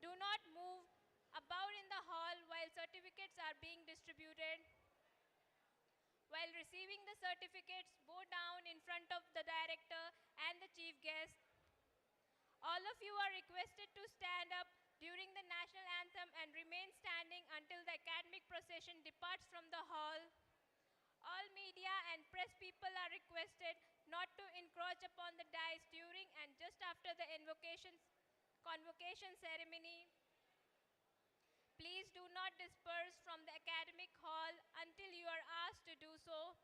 Do not move about in the hall while certificates are being distributed. While receiving the certificates, bow down in front of the director and the chief guest. All of you are requested to stand up during the national anthem and remain standing until the academic procession departs from the hall. All media and press people are requested not to encroach upon the dais during and just after the convocation ceremony. Please do not disperse from the academic hall until you are asked to do so.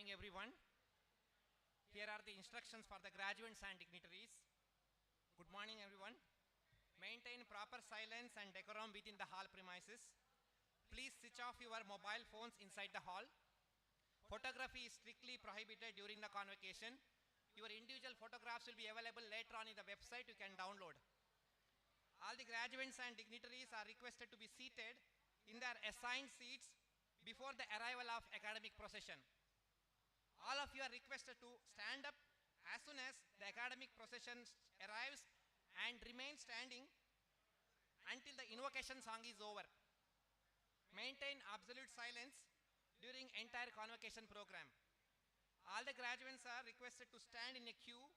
morning, everyone. Here are the instructions for the graduates and dignitaries. Good morning, everyone. Maintain proper silence and decorum within the hall premises. Please switch off your mobile phones inside the hall. Photography is strictly prohibited during the convocation. Your individual photographs will be available later on in the website you can download. All the graduates and dignitaries are requested to be seated in their assigned seats before the arrival of academic procession. All of you are requested to stand up as soon as the academic procession arrives and remain standing until the invocation song is over. Maintain absolute silence during entire convocation program. All the graduates are requested to stand in a queue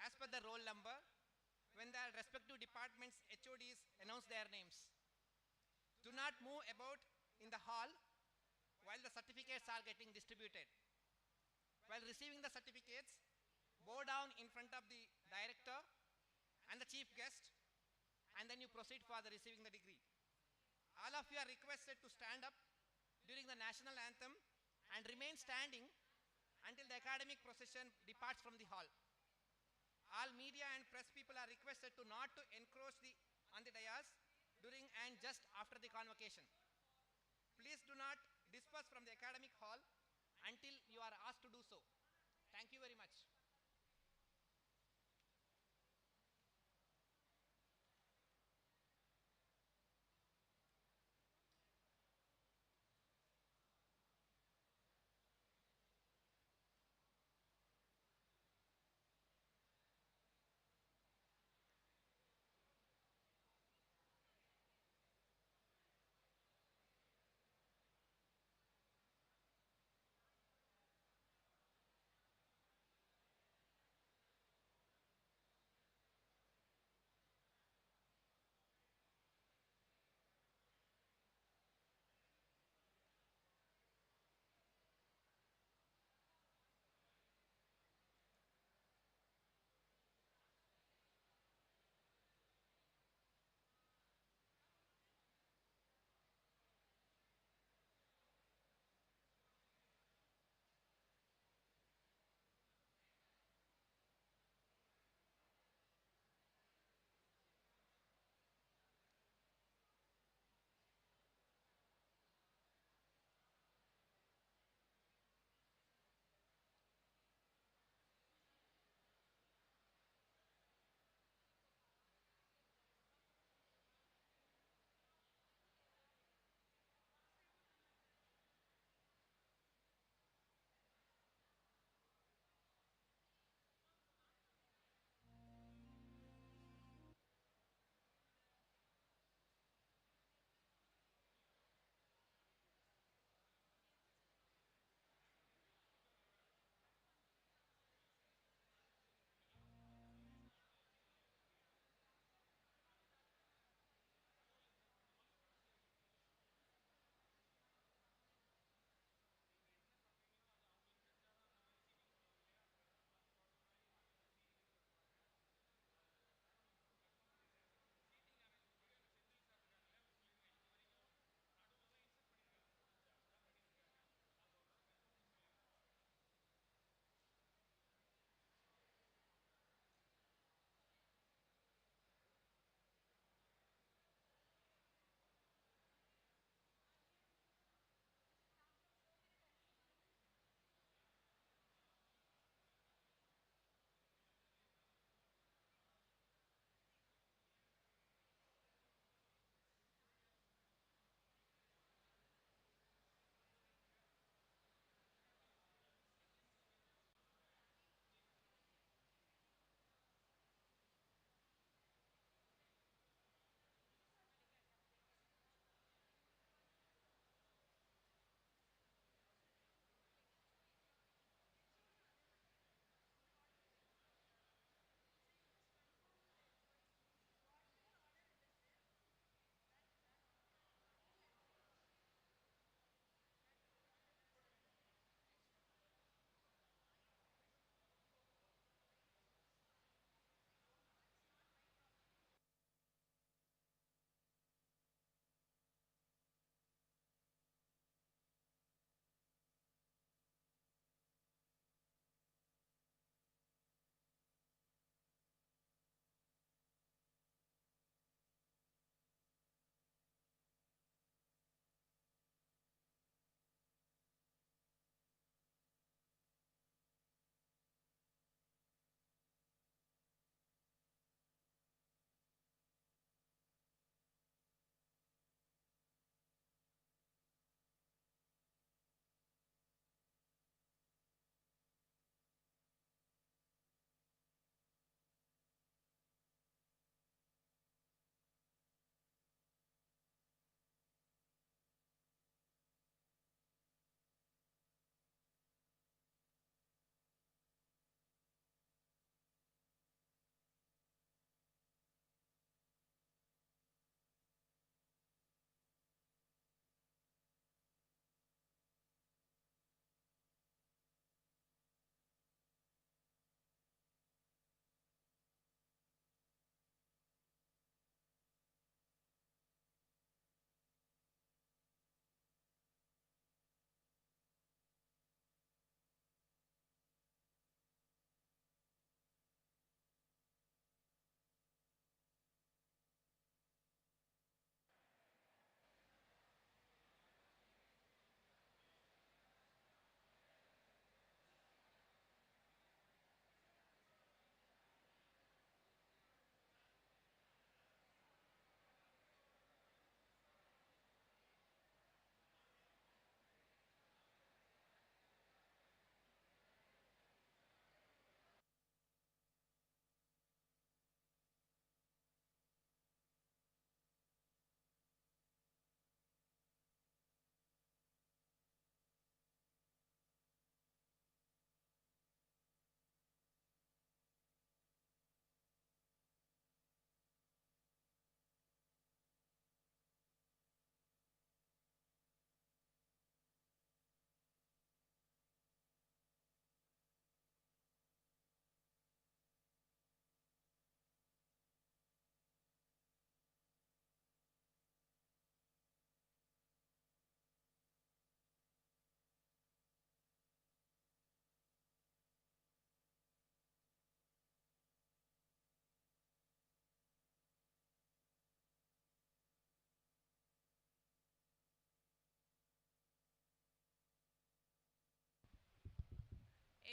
as per the roll number when their respective departments HODs announce their names. Do not move about in the hall while the certificates are getting distributed. While receiving the certificates, bow down in front of the director and the chief guest, and then you proceed for the receiving the degree. All of you are requested to stand up during the national anthem and remain standing until the academic procession departs from the hall. All media and press people are requested to not to encroach on the dais during and just after the convocation. Please do not disperse from the academic hall until you are asked to do so. Thank you very much.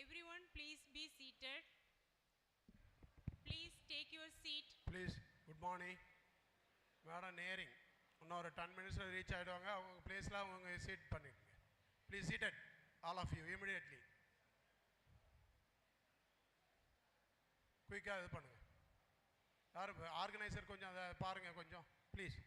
Everyone, please be seated. Please take your seat. Please good morning madam நேரிங் இன்னும் ஒரு 10 மினிட்ஸில் reach ஆகிடுவாங்க. அவங்க பிளேஸில் அவங்க seat பண்ணிக்கோங்க. Please seated all of you immediately. குயிக்காக இது பண்ணுங்கள். யார் ஆர்கனைசர் கொஞ்சம் அதை பாருங்கள் கொஞ்சம் please.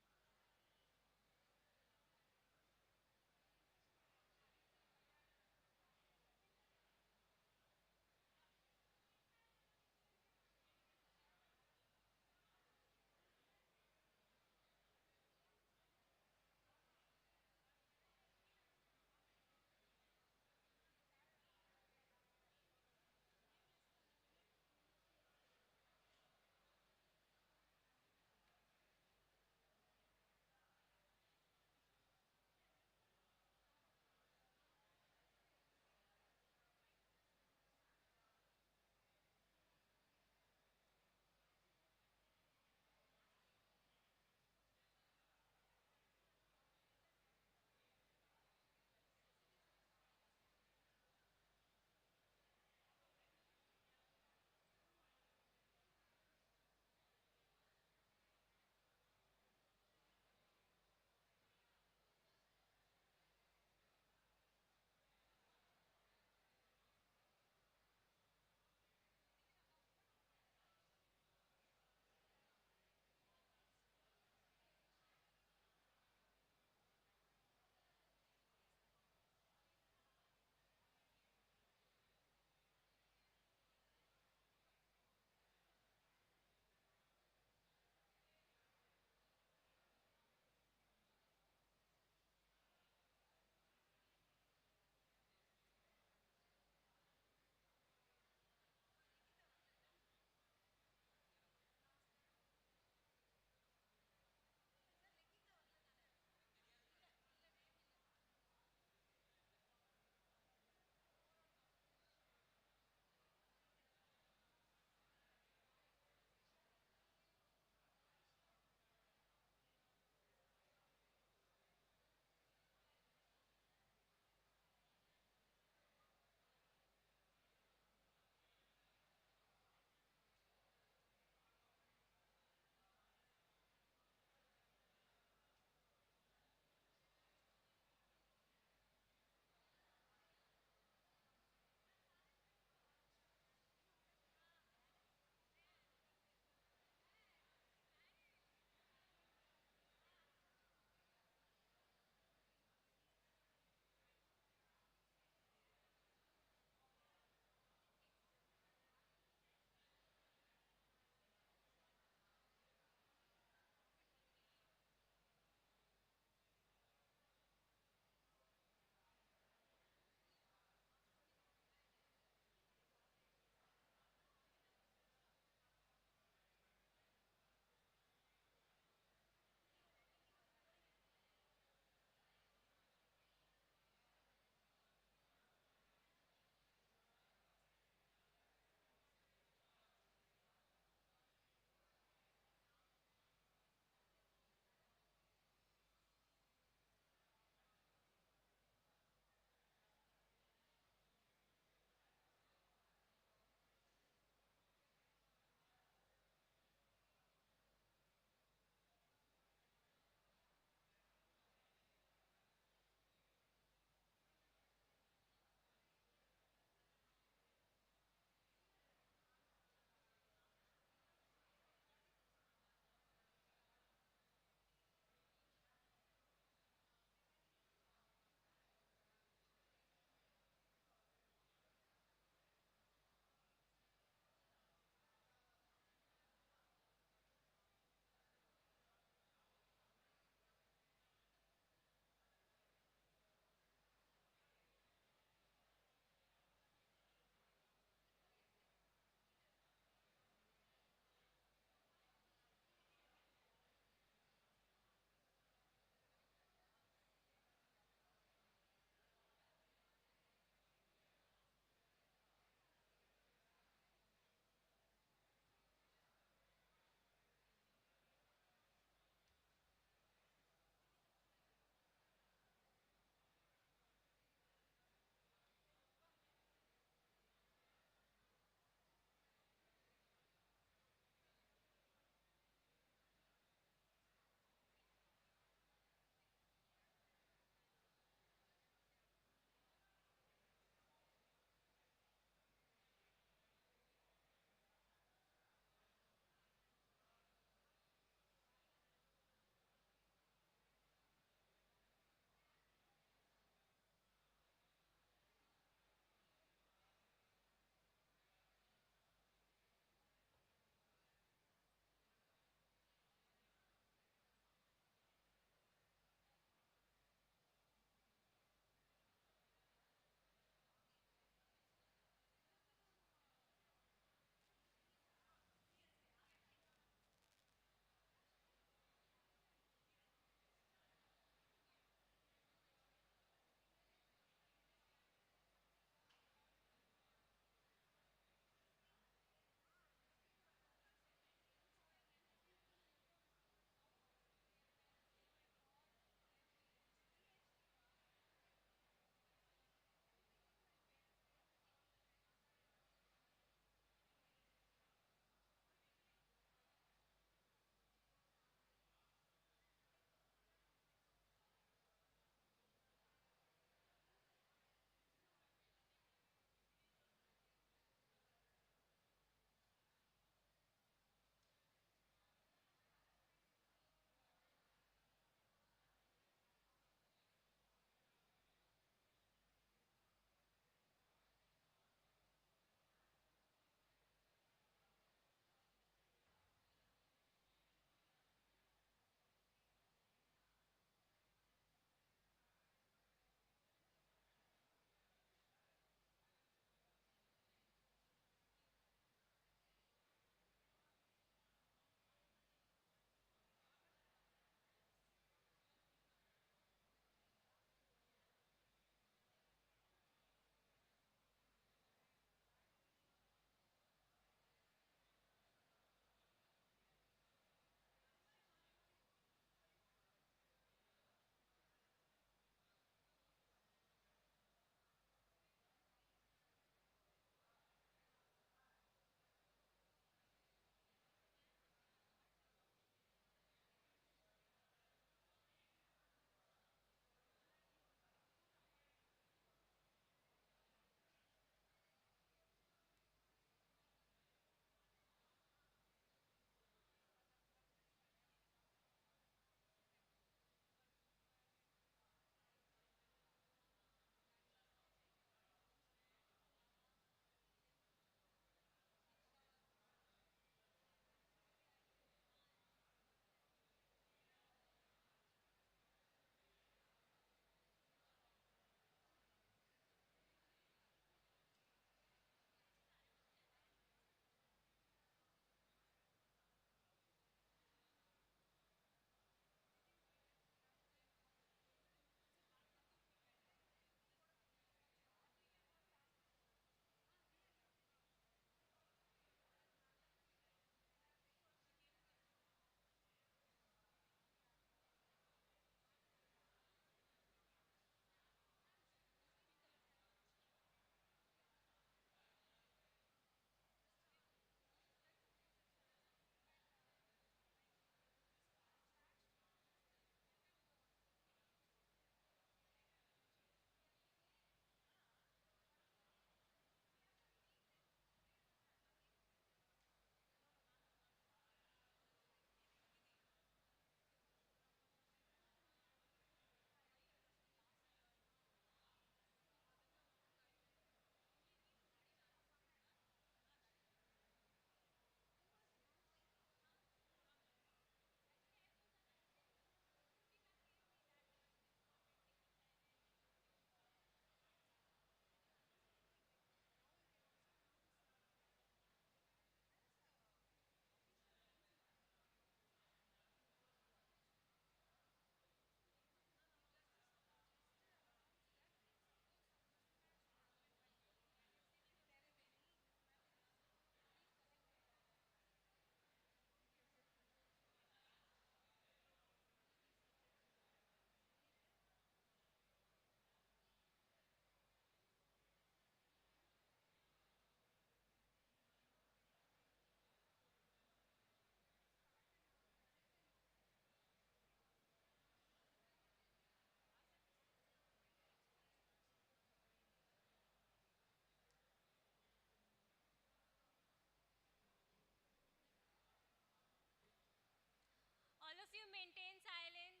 you maintain silence.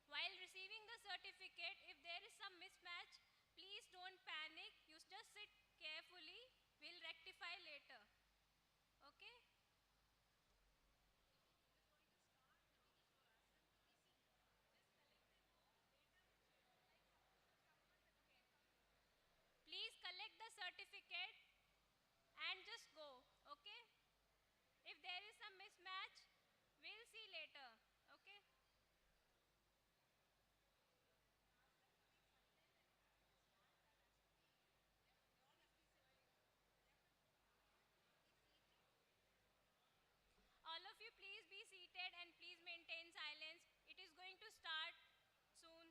While receiving the certificate, if there is some mismatch, please don't panic. You just sit carefully. We'll rectify later. Okay? Please collect the certificate and just go. Okay? If there is some mismatch, we'll see later. Okay? All of you, please be seated and please maintain silence. It is going to start soon.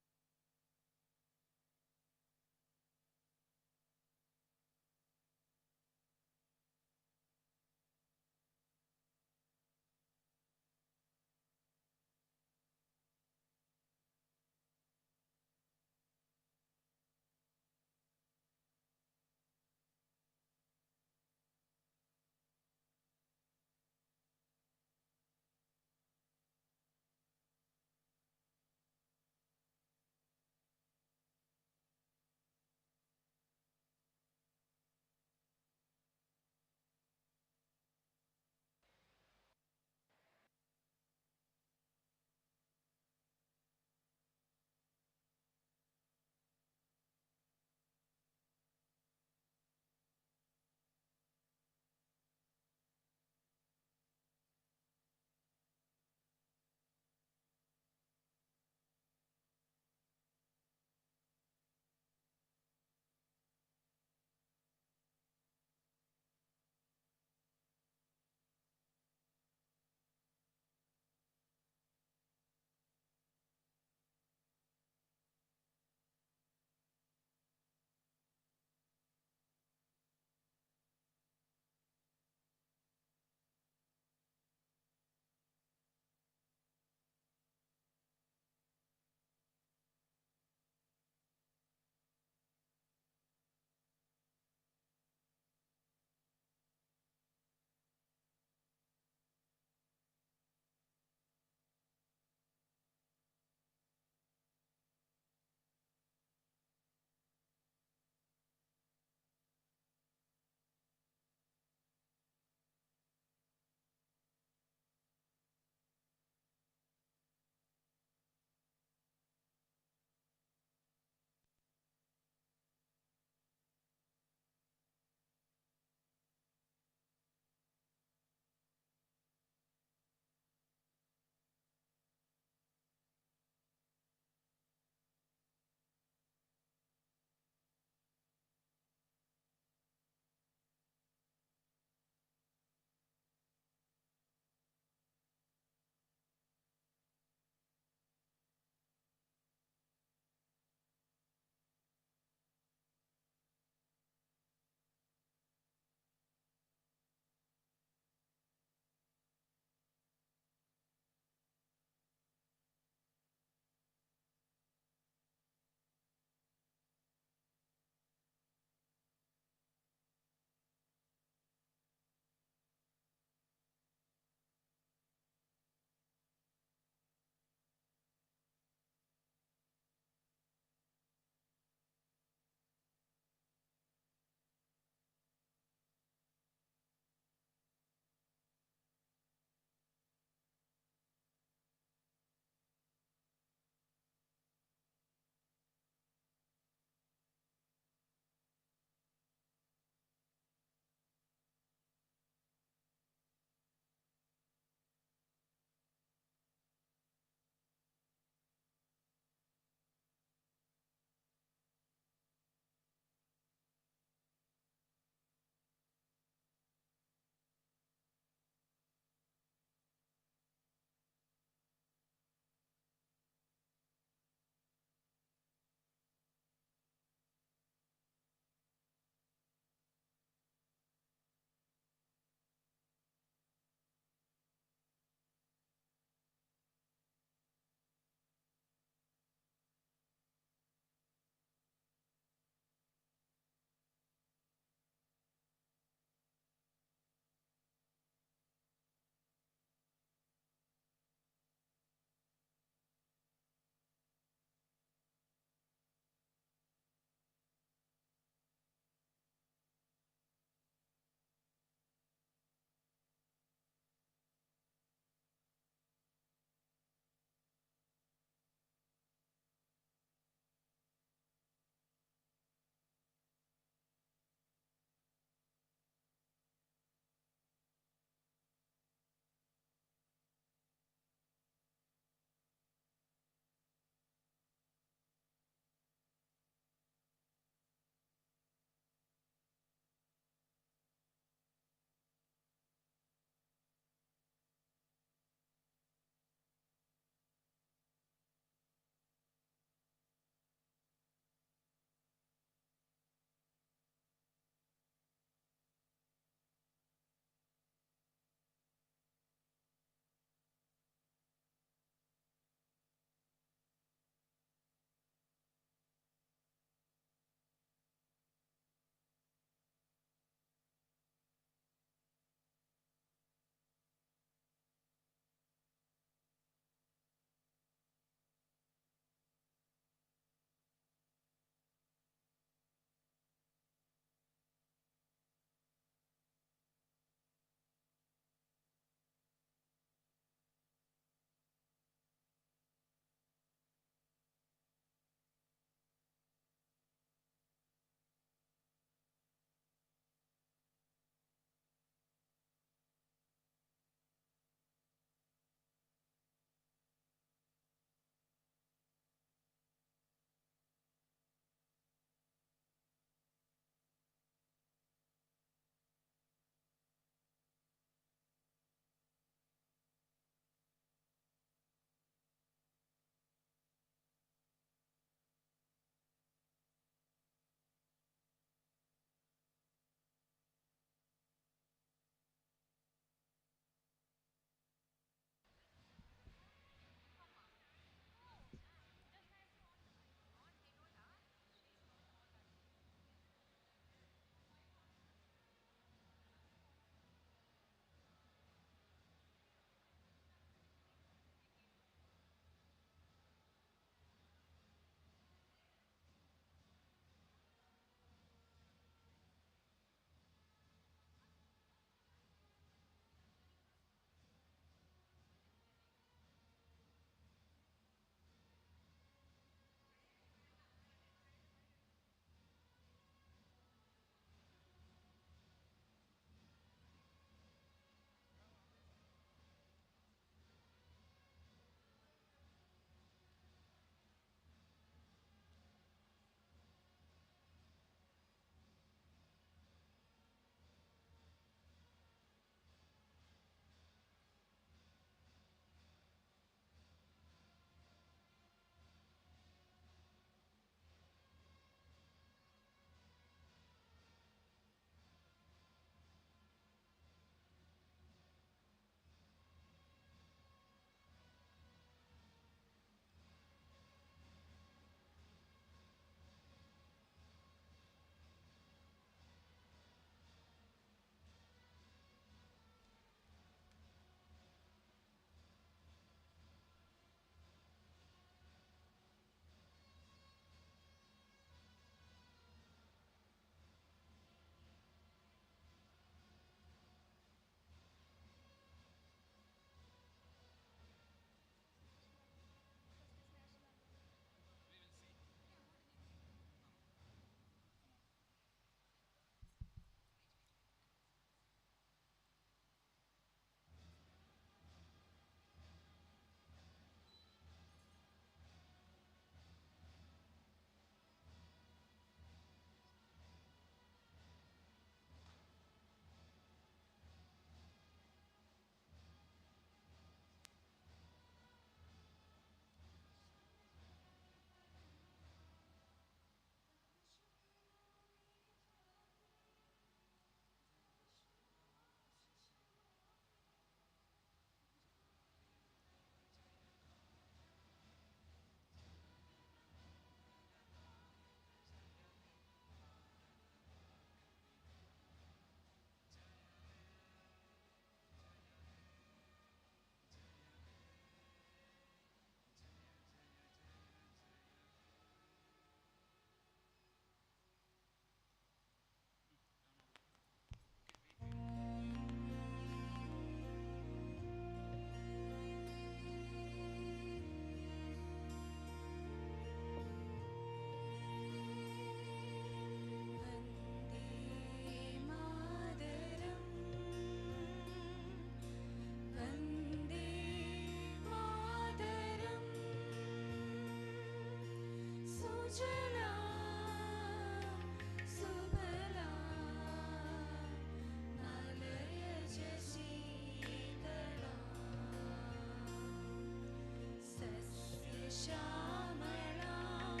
श्यामलां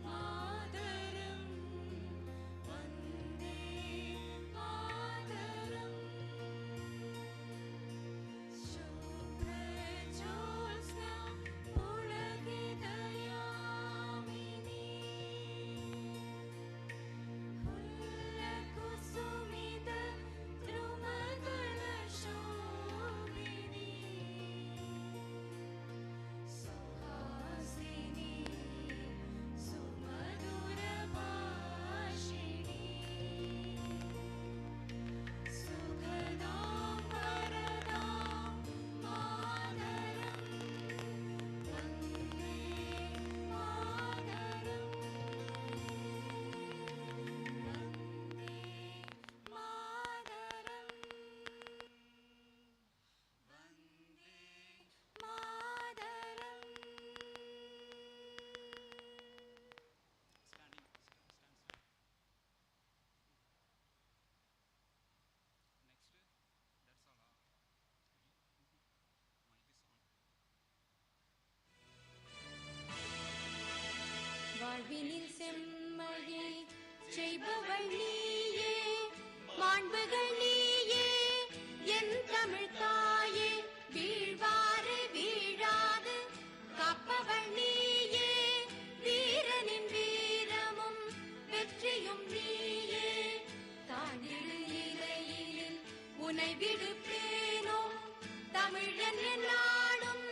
मातरं वन्दे मातरम् शुभ्रज्योत्स्ना पुलकितयामिनी हुल्लकुसुमित द्रुमदलशोभिनी सुहासिनी सुमधुरभाषिणी सुखदां वरदां मातरं वन्दे मातरम् வாழ்வினில் செம்மையை செய்பவள் நீயே மாண்புகள் நீயே என் தமிழ் தாயே வீழ்வாறு வீழாது காப்பவள் நீயே வீரனின் வீரமும் வெற்றியும் நீயே தாண்டிடு இலையினில் உனை விடுப்பேனோ தமிழன் நாடும்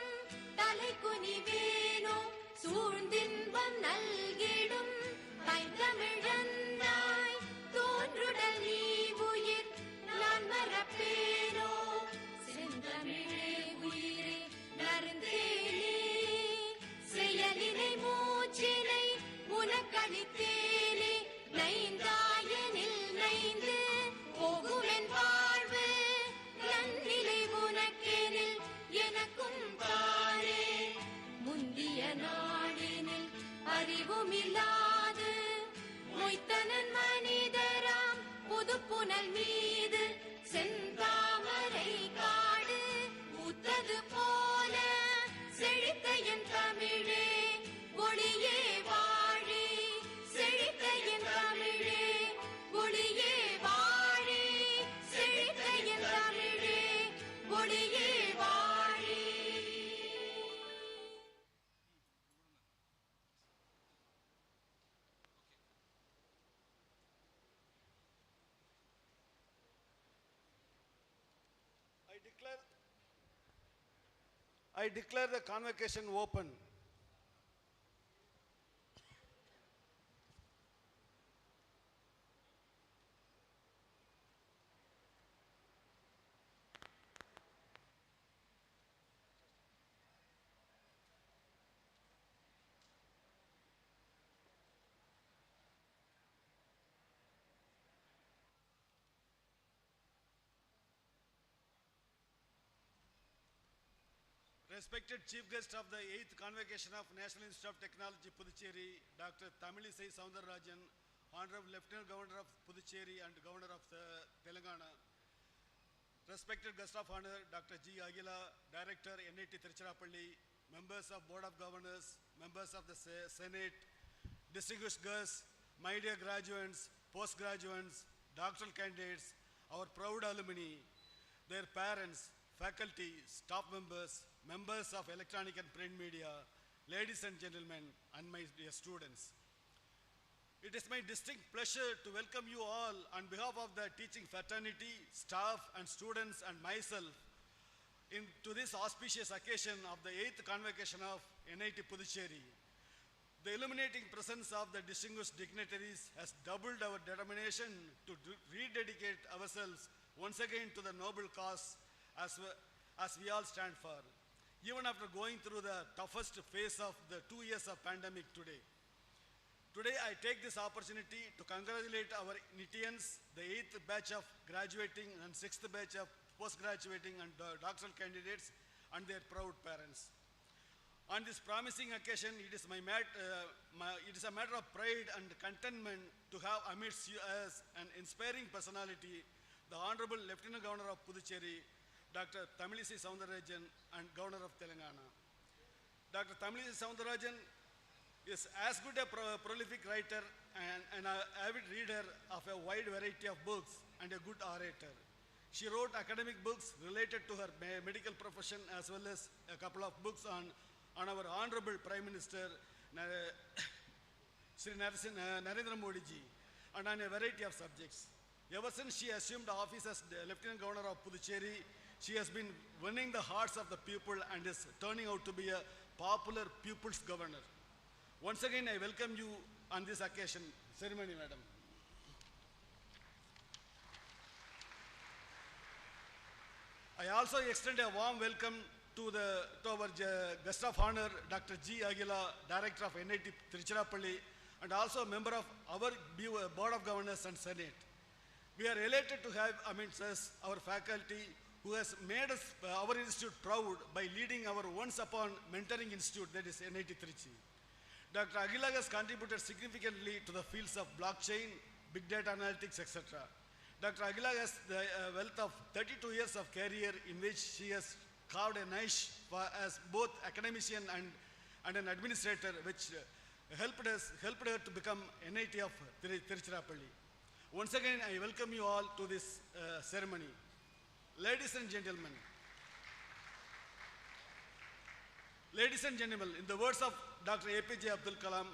தலை குனிவேனோ சூழ்ந்தின்பம் நல்கிடும் பைந்தமிழன்னாய் தோன்றுடல் நீ உயிர் நான் மறப்பேனோ செந்தமிழே உயிரே நருந்தேனே செயலினை மூச்சினை உனக்களித்தேனே நைந்தாயனில் நைந்து போகுமென் வாழ்வு நன்னிலை உனக்கெனில் எனக்கும் தானே முந்திய நாடினில் அறிவுமில்லாது மொய்த்தனன் மனிதராம் புதுப்புனல் மீது செந்தாமரை காடு பூத்தது போல செழித்த என் தமிழே ஒளியே வாழி செழித்த என் தமிழே ஒளியே வாழி செழித்த என் தமிழே ஒளியே வாழி. I declare the convocation open. Respected Chief Guest of the 8th Convocation of National Institute of Technology, Puducherry, Dr. Tamilisai Soundararajan, Honorable Lieutenant Governor of Puducherry and Governor of Telangana. Respected Guest of Honor, Dr. G. Agila, Director, NIT Tiruchirappalli, members of Board of Governors, members of the Senate, distinguished guests, my dear graduates, postgraduates, doctoral candidates, our proud alumni, their parents, faculty, staff members, members of electronic and print media, ladies and gentlemen, and my dear students. It is my distinct pleasure to welcome you all on behalf of the teaching fraternity, staff and students and myself to this auspicious occasion of the 8th Convocation of NIT Puducherry. The illuminating presence of the distinguished dignitaries has doubled our determination to rededicate ourselves once again to the noble cause as we all stand for, even after going through the toughest phase of the 2 years of pandemic today. Today, I take this opportunity to congratulate our NITians, the 8th batch of graduating and 6th batch of post-graduating and doctoral candidates and their proud parents. On this promising occasion, it is a matter of pride and contentment to have amidst you as an inspiring personality, the Honorable Lieutenant Governor of Puducherry, Dr. Tamilisai Soundararajan, and Governor of Telangana. Dr. Tamili Soundarajan is as good a prolific writer and an avid reader of a wide variety of books and a good orator. She wrote academic books related to her medical profession as well as a couple of books on our Honorable Prime Minister Sri Narendra Modi ji and on a variety of subjects. Ever since she assumed office as the Lieutenant Governor of Puducherry, she has been winning the hearts of the people and is turning out to be a popular people's governor. Once again, I welcome you on this occasion, ceremony, madam. I also extend a warm welcome to our guest of honor, Dr. G. Aguila, Director of NIT Puducherry, and also a member of our Board of Governors and Senate. We are elated to have amidst us our faculty who has made us, our institute proud by leading our once upon mentoring institute, that is NIT Trichy. Dr. Aguila has contributed significantly to the fields of blockchain, big data analytics, etc. Dr. Aguila has the wealth of 32 years of career in which she has carved a niche as both academician and an administrator, which helped her to become NIT of Tiruchirappalli. Once again, I welcome you all to this ceremony. Ladies and gentlemen, in the words of Dr. APJ Abdul Kalam,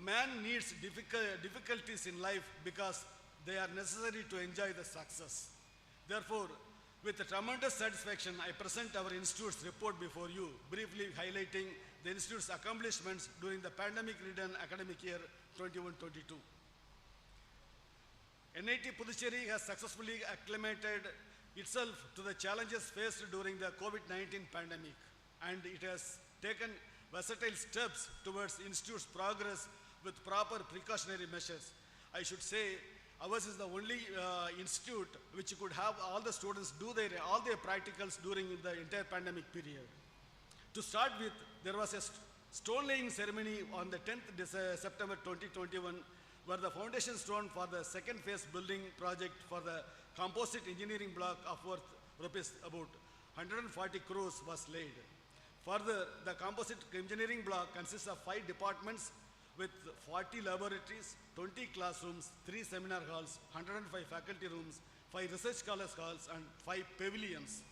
man needs difficulties in life because they are necessary to enjoy the success. Therefore, with tremendous satisfaction, I present our institute's report before you, briefly highlighting the institute's accomplishments during the pandemic-ridden academic year 21-22. NIT Puducherry has successfully acclimated itself to the challenges faced during the COVID-19 pandemic, and it has taken versatile steps towards the institute's progress with proper precautionary measures. I should say, ours is the only institute which could have all the students do all their practicals during the entire pandemic period. To start with, there was a stone laying ceremony on the 10th September 2021, where the foundation stone for the second phase building project for the composite engineering block of worth rupees about 140 crores was laid. Further, the composite engineering block consists of 5 departments with 40 laboratories, 20 classrooms, 3 seminar halls, 105 faculty rooms, 5 research scholars halls, and 5 pavilions.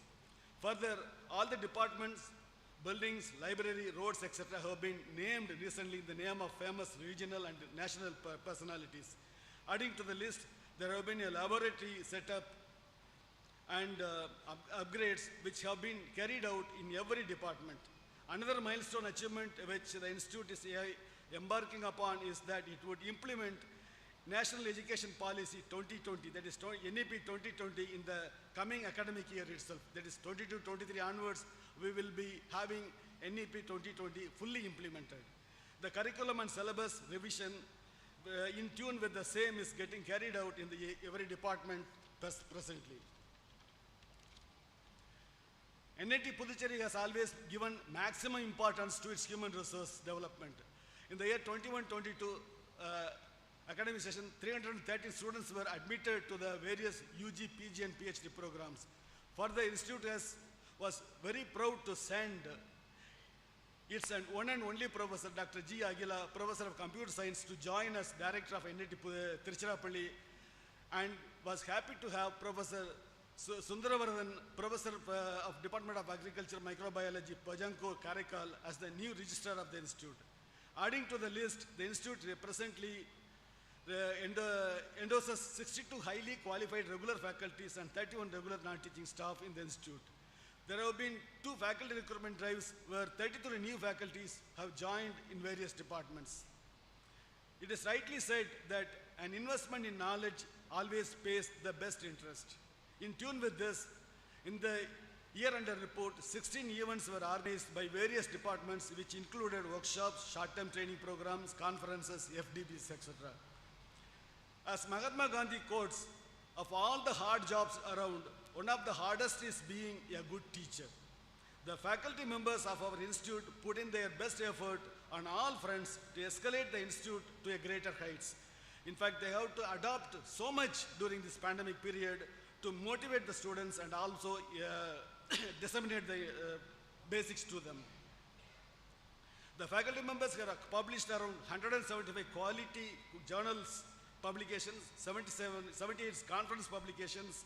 Further, all the departments, buildings, library, roads, etc. have been named recently in the name of famous regional and national personalities. Adding to the list, there have been a laboratory set up and upgrades which have been carried out in every department. Another milestone achievement which the institute is embarking upon is that it would implement National Education Policy 2020, that is NEP 2020, in the coming academic year itself. That is 22-23 onwards, we will be having NEP 2020 fully implemented. The curriculum and syllabus revision in tune with the same is getting carried out in every department presently. NIT Puducherry has always given maximum importance to its human resource development. In the year 21-22 academic session, 313 students were admitted to the various UG, PG and PhD programs. Further, the institute was very proud to send its one and only professor, Dr. G. Aguila, Professor of Computer Science, to join as Director of NIT Tiruchirappalli, and was happy to have Professor Sundaravardhan, Professor of Department of Agriculture Microbiology, Pajanko, Karaikal, as the new registrar of the institute. Adding to the list, the institute presently endorses 62 highly qualified regular faculties and 31 regular non-teaching staff in the institute. There have been 2 faculty recruitment drives where 33 new faculties have joined in various departments. It is rightly said that an investment in knowledge always pays the best interest. In tune with this, in the year-under report, 16 events were organized by various departments which included workshops, short-term training programs, conferences, FDBs, etc. As Mahatma Gandhi quotes, of all the hard jobs around, one of the hardest is being a good teacher. The faculty members of our institute put in their best effort on all fronts to escalate the institute to a greater heights. In fact, they have to adopt so much during this pandemic period to motivate the students and also disseminate the basics to them. The faculty members have published around 175 quality journals publications, 78 conference publications,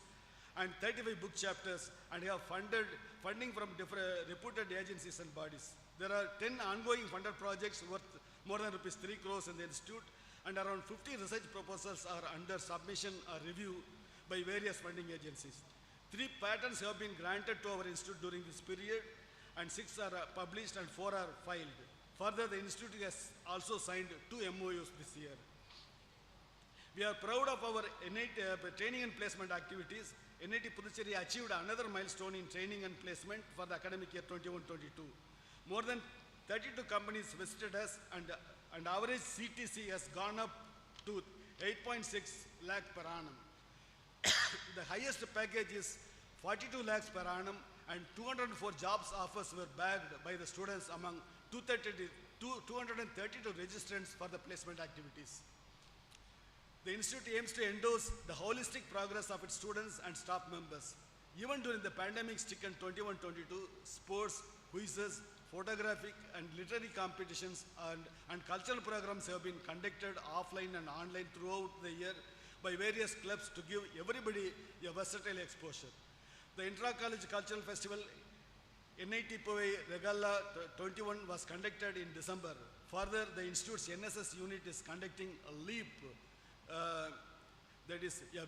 and 35 book chapters, and have funding from different reputed agencies and bodies. There are 10 ongoing funded projects worth more than rupees 3 crores in the institute, and around 50 research proposals are under submission or review by various funding agencies. 3 patents have been granted to our institute during this period, and 6 are published and 4 are filed. Further, the institute has also signed 2 MOUs this year. We are proud of our NIT training and placement activities. NIT Puducherry achieved another milestone in training and placement for the academic year 21-22. More than 32 companies visited us, and average CTC has gone up to 8.6 lakh per annum. The highest package is 42 lakhs per annum, and 204 jobs offers were bagged by the students among 232 registrants for the placement activities. The institute aims to endorse the holistic progress of its students and staff members. Even during the pandemic-stricken 21-22, sports, quizzes, photographic and literary competitions and cultural programs have been conducted offline and online throughout the year by various clubs to give everybody a versatile exposure. The Intra-College Cultural Festival NIT Puducherry Regala 21 was conducted in December. Further, the institute's NSS unit is conducting a LEAP, that is a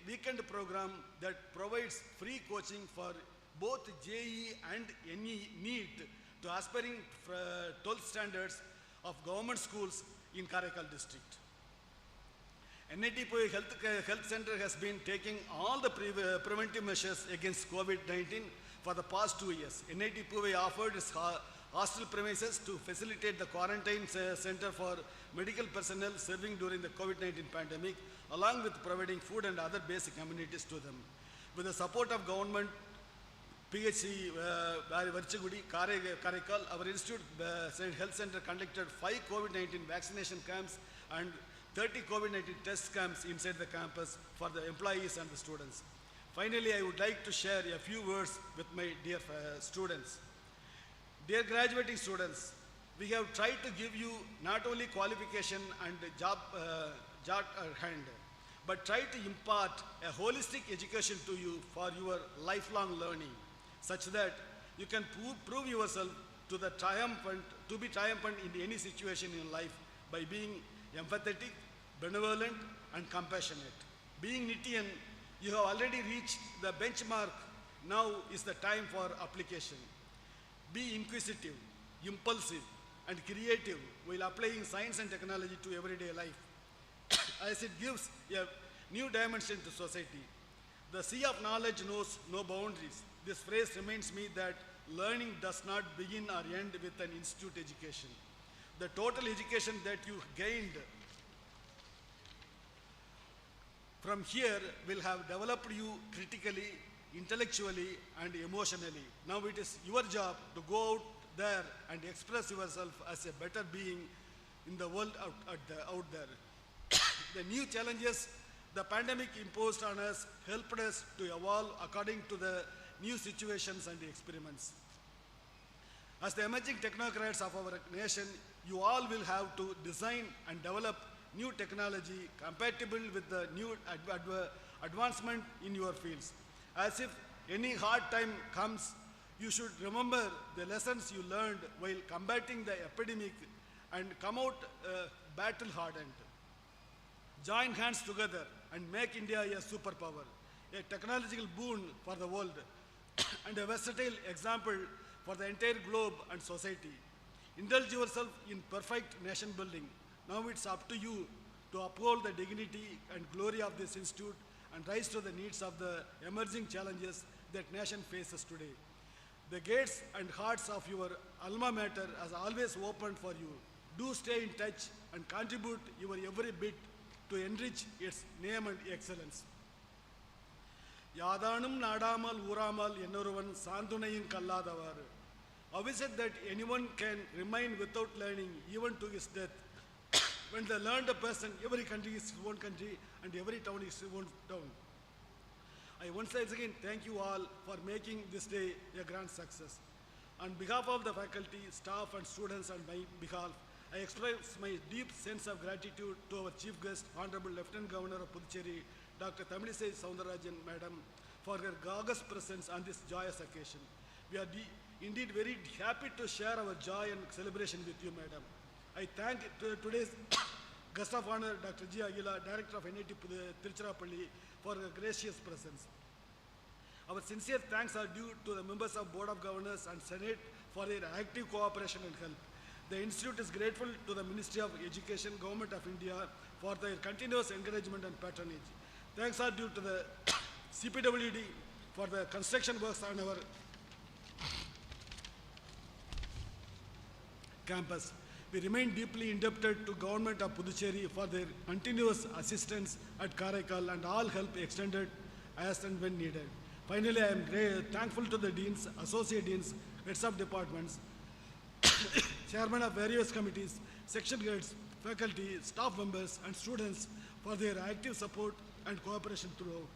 weekend program that provides free coaching for both JE and NEET to aspiring 12th standards of government schools in Karaikal district. NIT Puducherry Health Center has been taking all the preventive measures against COVID-19 for the past 2 years. NIT Puducherry offered its hostel premises to facilitate the quarantine center for medical personnel serving during the COVID-19 pandemic, along with providing food and other basic amenities to them. With the support of government, PHC Varchagudi, Karaikal, our institute health center conducted 5 COVID-19 vaccination camps and 30 COVID-19 test camps inside the campus for the employees and the students. Finally, I would like to share a few words with my dear students. Dear graduating students, we have tried to give you not only qualification and job hand, but try to impart a holistic education to you for your lifelong learning, such that you can prove yourself to be triumphant in any situation in life by being empathetic, benevolent, and compassionate. Being Nitian, you have already reached the benchmark. Now is the time for application. Be inquisitive, impulsive, and creative while applying science and technology to everyday life, as it gives a new dimension to society. The sea of knowledge knows no boundaries. This phrase reminds me that learning does not begin or end with an institute education. The total education that you gained from here will have developed you critically, intellectually, and emotionally. Now it is your job to go out there and express yourself as a better being in the world out there. The new challenges the pandemic imposed on us helped us to evolve according to the new situations and experiments. As the emerging technocrats of our nation, you all will have to design and develop new technology compatible with the new advancement in your fields. As if any hard time comes, you should remember the lessons you learned while combating the epidemic and come out battle-hardened. Join hands together and make India a superpower, a technological boon for the world, and a versatile example for the entire globe and society. Indulge yourself in perfect nation building. Now it's up to you to uphold the dignity and glory of this institute and rise to the needs of the emerging challenges that nation faces today. The gates and hearts of your alma mater are always open for you. Do stay in touch and contribute your every bit to enrich its name and excellence. Yadanum nadamal uramal ennoruvan sandunayin kalladavar. How is it that anyone can remain without learning even to his death? When the learned person, every country is his own country and every town is his own town. I once again thank you all for making this day a grand success. On behalf of the faculty, staff and students on my behalf, I express my deep sense of gratitude to our chief guest, Honorable Lieutenant Governor of Puducherry, Dr. Tamilisai Soundararajan, Madam, for her august presence on this joyous occasion. We are indeed very happy to share our joy and celebration with you, Madam. I thank today's guest of honor, Dr. G. Aguila, Director of NIT Puducherry, for her gracious presence. Our sincere thanks are due to the members of Board of Governors and Senate for their active cooperation and help. The Institute is grateful to the Ministry of Education, Government of India for their continuous encouragement and patronage. Thanks are due to the CPWD for the construction works on our campus. We remain deeply indebted to Government of Puducherry for their continuous assistance at Karaikal and all help extended as and when needed. Finally, I am thankful to the deans, associate deans, heads of departments, chairman of various committees, section heads, faculty, staff members, and students for their active support and cooperation throughout.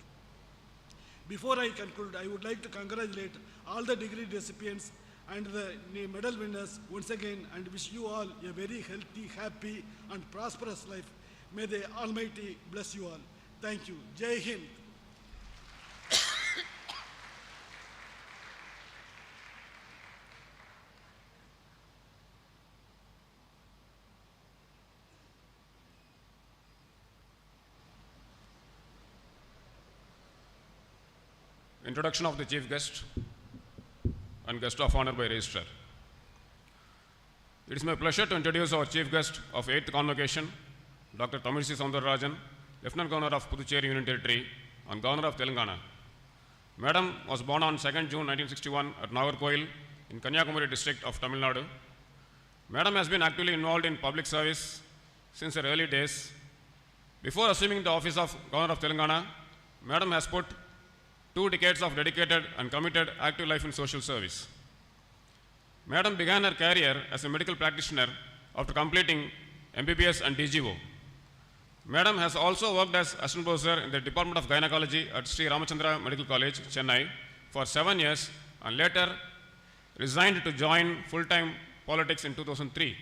Before I conclude, I would like to congratulate all the degree recipients and the medal winners once again and wish you all a very healthy, happy, and prosperous life. May the Almighty bless you all. Thank you. Jai Hind. Introduction of the Chief Guest and Guest of Honor by Registrar. It is my pleasure to introduce our Chief Guest of 8th Convocation, Dr. Tamilisai Soundararajan, Lieutenant Governor of Puducherry Union Territory and Governor of Telangana. Madam was born on 2nd June 1961 at Nagarkoil in Kanyakumari district of Tamil Nadu. Madam has been actively involved in public service since her early days. Before assuming the office of Governor of Telangana, Madam has put 2 decades of dedicated and committed active life in social service. Madam began her career as a medical practitioner after completing MBBS and DGO. Madam has also worked as assistant professor in the Department of Gynecology at Sri Ramachandra Medical College, Chennai for 7 years and later resigned to join full-time politics in 2003.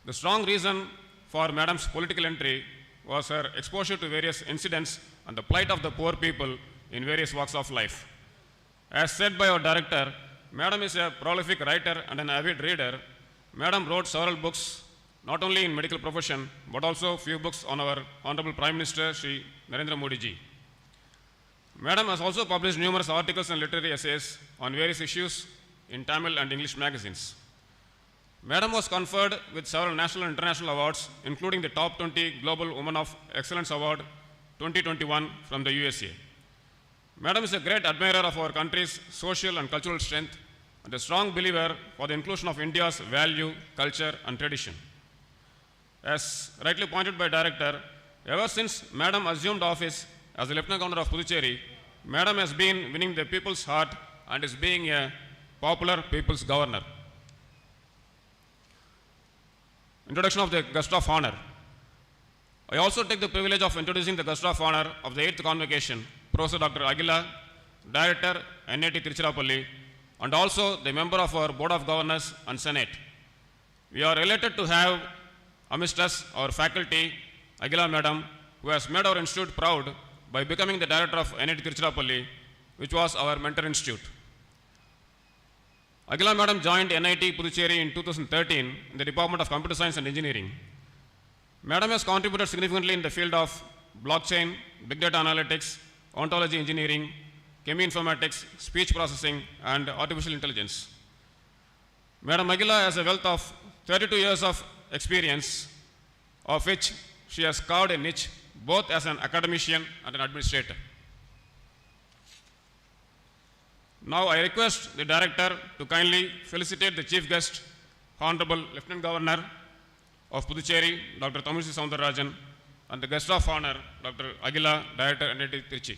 The strong reason for Madam's political entry was her exposure to various incidents and the plight of the poor people in various walks of life. As said by our director, Madam is a prolific writer and an avid reader. Madam wrote several books, not only in medical profession, but also few books on our Honorable Prime Minister, Shri Narendra Modi ji. Madam has also published numerous articles and literary essays on various issues in Tamil and English magazines. Madam was conferred with several national and international awards, including the Top 20 Global Woman of Excellence Award 2021 from the USA. Madam is a great admirer of our country's social and cultural strength and a strong believer for the inclusion of India's value, culture and tradition. As rightly pointed by Director, ever since Madam assumed office as the Lieutenant Governor of Puducherry, Madam has been winning the people's heart and is being a popular people's governor. Introduction of the Guest of Honor. I also take the privilege of introducing the Guest of Honor of the 8th Convocation, Professor Dr. Aguila, Director, NIT Tiruchirappalli, and also the member of our Board of Governors and Senate. We are elated to have amidst us our faculty, Aguila Madam, who has made our institute proud by becoming the Director of NIT Tiruchirappalli, which was our mentor institute. Aguila Madam joined NIT Puducherry in 2013 in the Department of Computer Science and Engineering. Madam has contributed significantly in the field of blockchain, big data analytics, ontology engineering, cheminformatics, speech processing, and artificial intelligence. Madam Aguila has a wealth of 32 years of experience, of which she has carved a niche both as an academician and an administrator. Now I request the Director to kindly felicitate the Chief Guest, Honorable Lieutenant Governor of Puducherry, Dr. Tamilisai Soundararajan, and the Guest of Honor, Dr. Aguila, Director, NIT Tiruchi.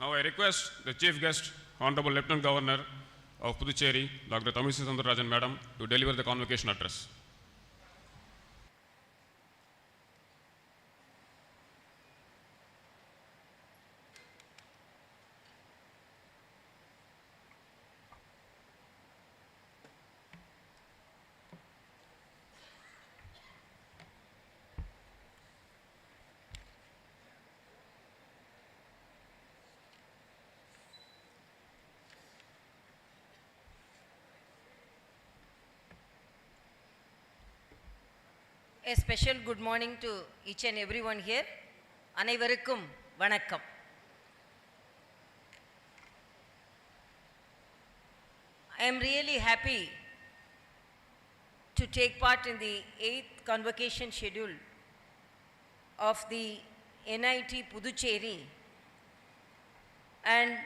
Now I request the Chief Guest, Honorable Lieutenant Governor of Puducherry, Dr. Tamilsayi Soundararajan Madam, to deliver the convocation address. A special good morning to each and everyone here. அனைவருக்கும் வணக்கம். I am really happy to take part in the 8th convocation schedule of the NIT Puducherry, and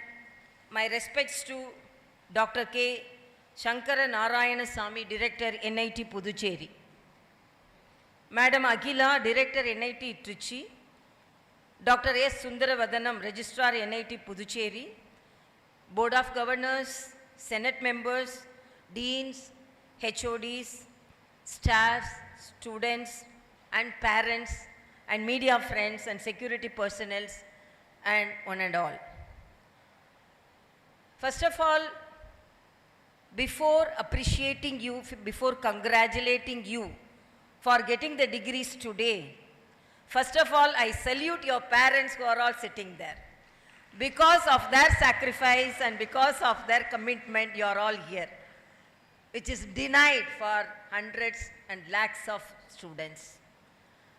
my respects to Dr. K. Shankara Narayana Sami, Director NIT Puducherry, Madam Akhila, Director NIT Trichy, Dr. S. Sundaravadanam, Registrar NIT Puducherry, Board of Governors, Senate members, deans, HODs, staffs, students and parents and media friends and security personnel and one and all. First of all, before appreciating you, before congratulating you for getting the degrees today, first of all, I salute your parents who are all sitting there. Because of their sacrifice and because of their commitment, you are all here, which is denied for hundreds and lakhs of students.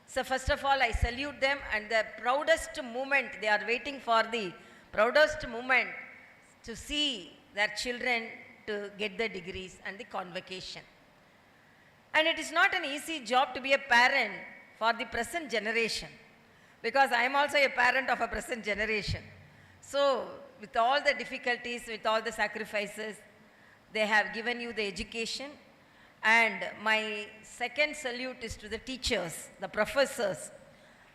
So first of all, I salute them, and the proudest moment, they are waiting for the proudest moment to see their children to get the degrees and the convocation. And it is not an easy job to be a parent for the present generation, because I am also a parent of a present generation. So with all the difficulties, with all the sacrifices, they have given you the education. And my second salute is to the teachers, the professors.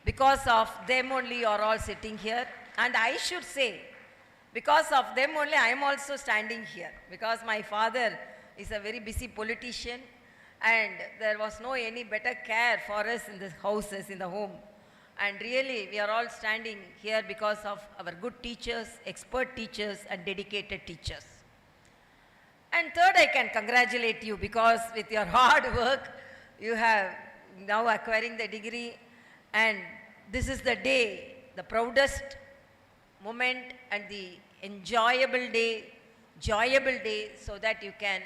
Because of them only you are all sitting here. And I should say, because of them only I am also standing here, because my father is a very busy politician, and there was no any better care for us in the houses, in the home. And really, we are all standing here because of our good teachers, expert teachers and dedicated teachers. And third, I can congratulate you, because with your hard work, you have now acquiring the degree, and this is the day, the proudest moment and the enjoyable day, so that you can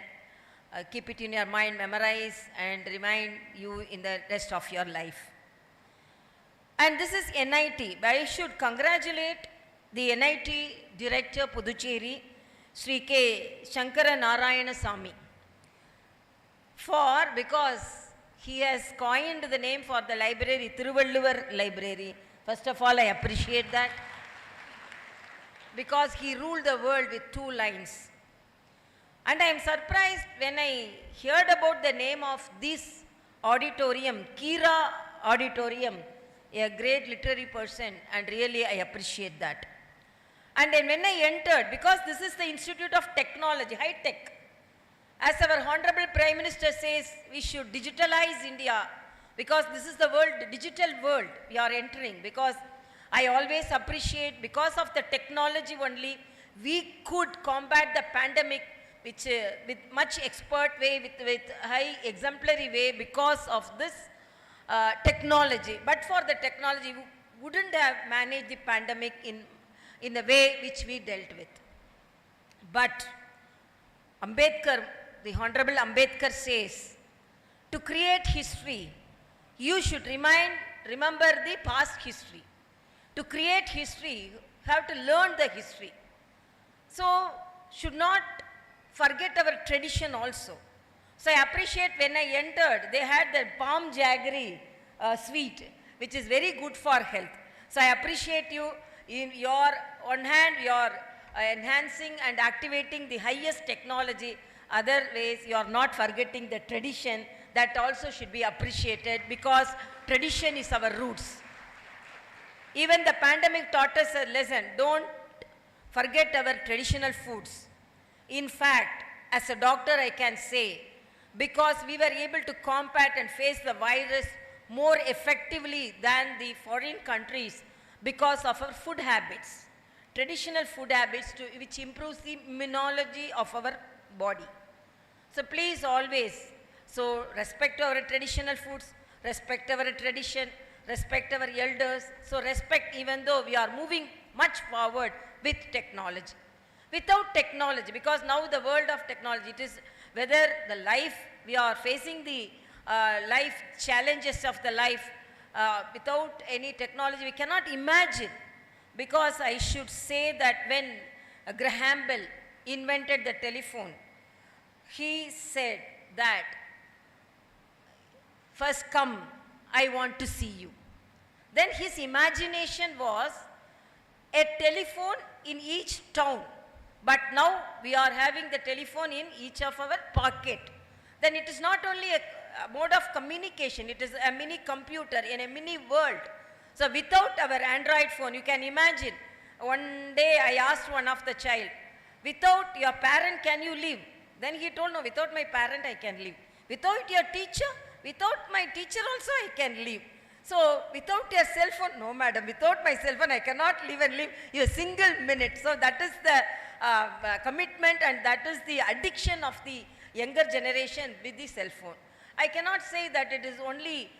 keep it in your mind, memorize and remind you in the rest of your life. And this is NIT. I should congratulate the NIT Director Puducherry, Sri K. Shankara Narayana Sami, because he has coined the name for the library, Thiruvalluvar Library. First of all, I appreciate that, because he ruled the world with 2 lines. And I am surprised when I heard about the name of this auditorium, Kira Auditorium, a great literary person, and really I appreciate that. And then when I entered, because this is the Institute of Technology, high tech, as our Honorable Prime Minister says, we should digitalize India, because this is the world, digital world we are entering. Because I always appreciate, because of the technology only, we could combat the pandemic which, with much expert way, with high exemplary way, because of this technology. But for the technology, we wouldn't have managed the pandemic in the way which we dealt with. But Ambedkar, the Honorable Ambedkar says, to create history, you should remember the past history. To create history, you have to learn the history. So, should not forget our tradition also. So I appreciate when I entered, they had the palm jaggery sweet, which is very good for health. So I appreciate you. In your one hand, you are enhancing and activating the highest technology. Other ways, you are not forgetting the tradition. That also should be appreciated, because tradition is our roots. Even the pandemic taught us a lesson. Don't forget our traditional foods. In fact, as a doctor, I can say, because we were able to combat and face the virus more effectively than the foreign countries because of our food habits, traditional food habits which improves the immunology of our body. So please always, so respect our traditional foods, respect our tradition, respect our elders. So respect even though we are moving much forward with technology. Without technology, because now the world of technology, it is whether the life, we are facing the life challenges of the life without any technology, we cannot imagine. Because I should say that when Graham Bell invented the telephone, he said that, first come, I want to see you. Then his imagination was a telephone in each town. But now we are having the telephone in each of our pocket. Then it is not only a mode of communication, it is a mini computer in a mini world. So without our Android phone, you can imagine, one day I asked one of the child, without your parent can you live? Then he told, no, without my parent I can live. Without your teacher? Without my teacher also I can live. So without your cell phone? No madam, without my cell phone I cannot live and live a single minute. So that is the commitment, and that is the addiction of the younger generation with the cell phone. I cannot say that it is only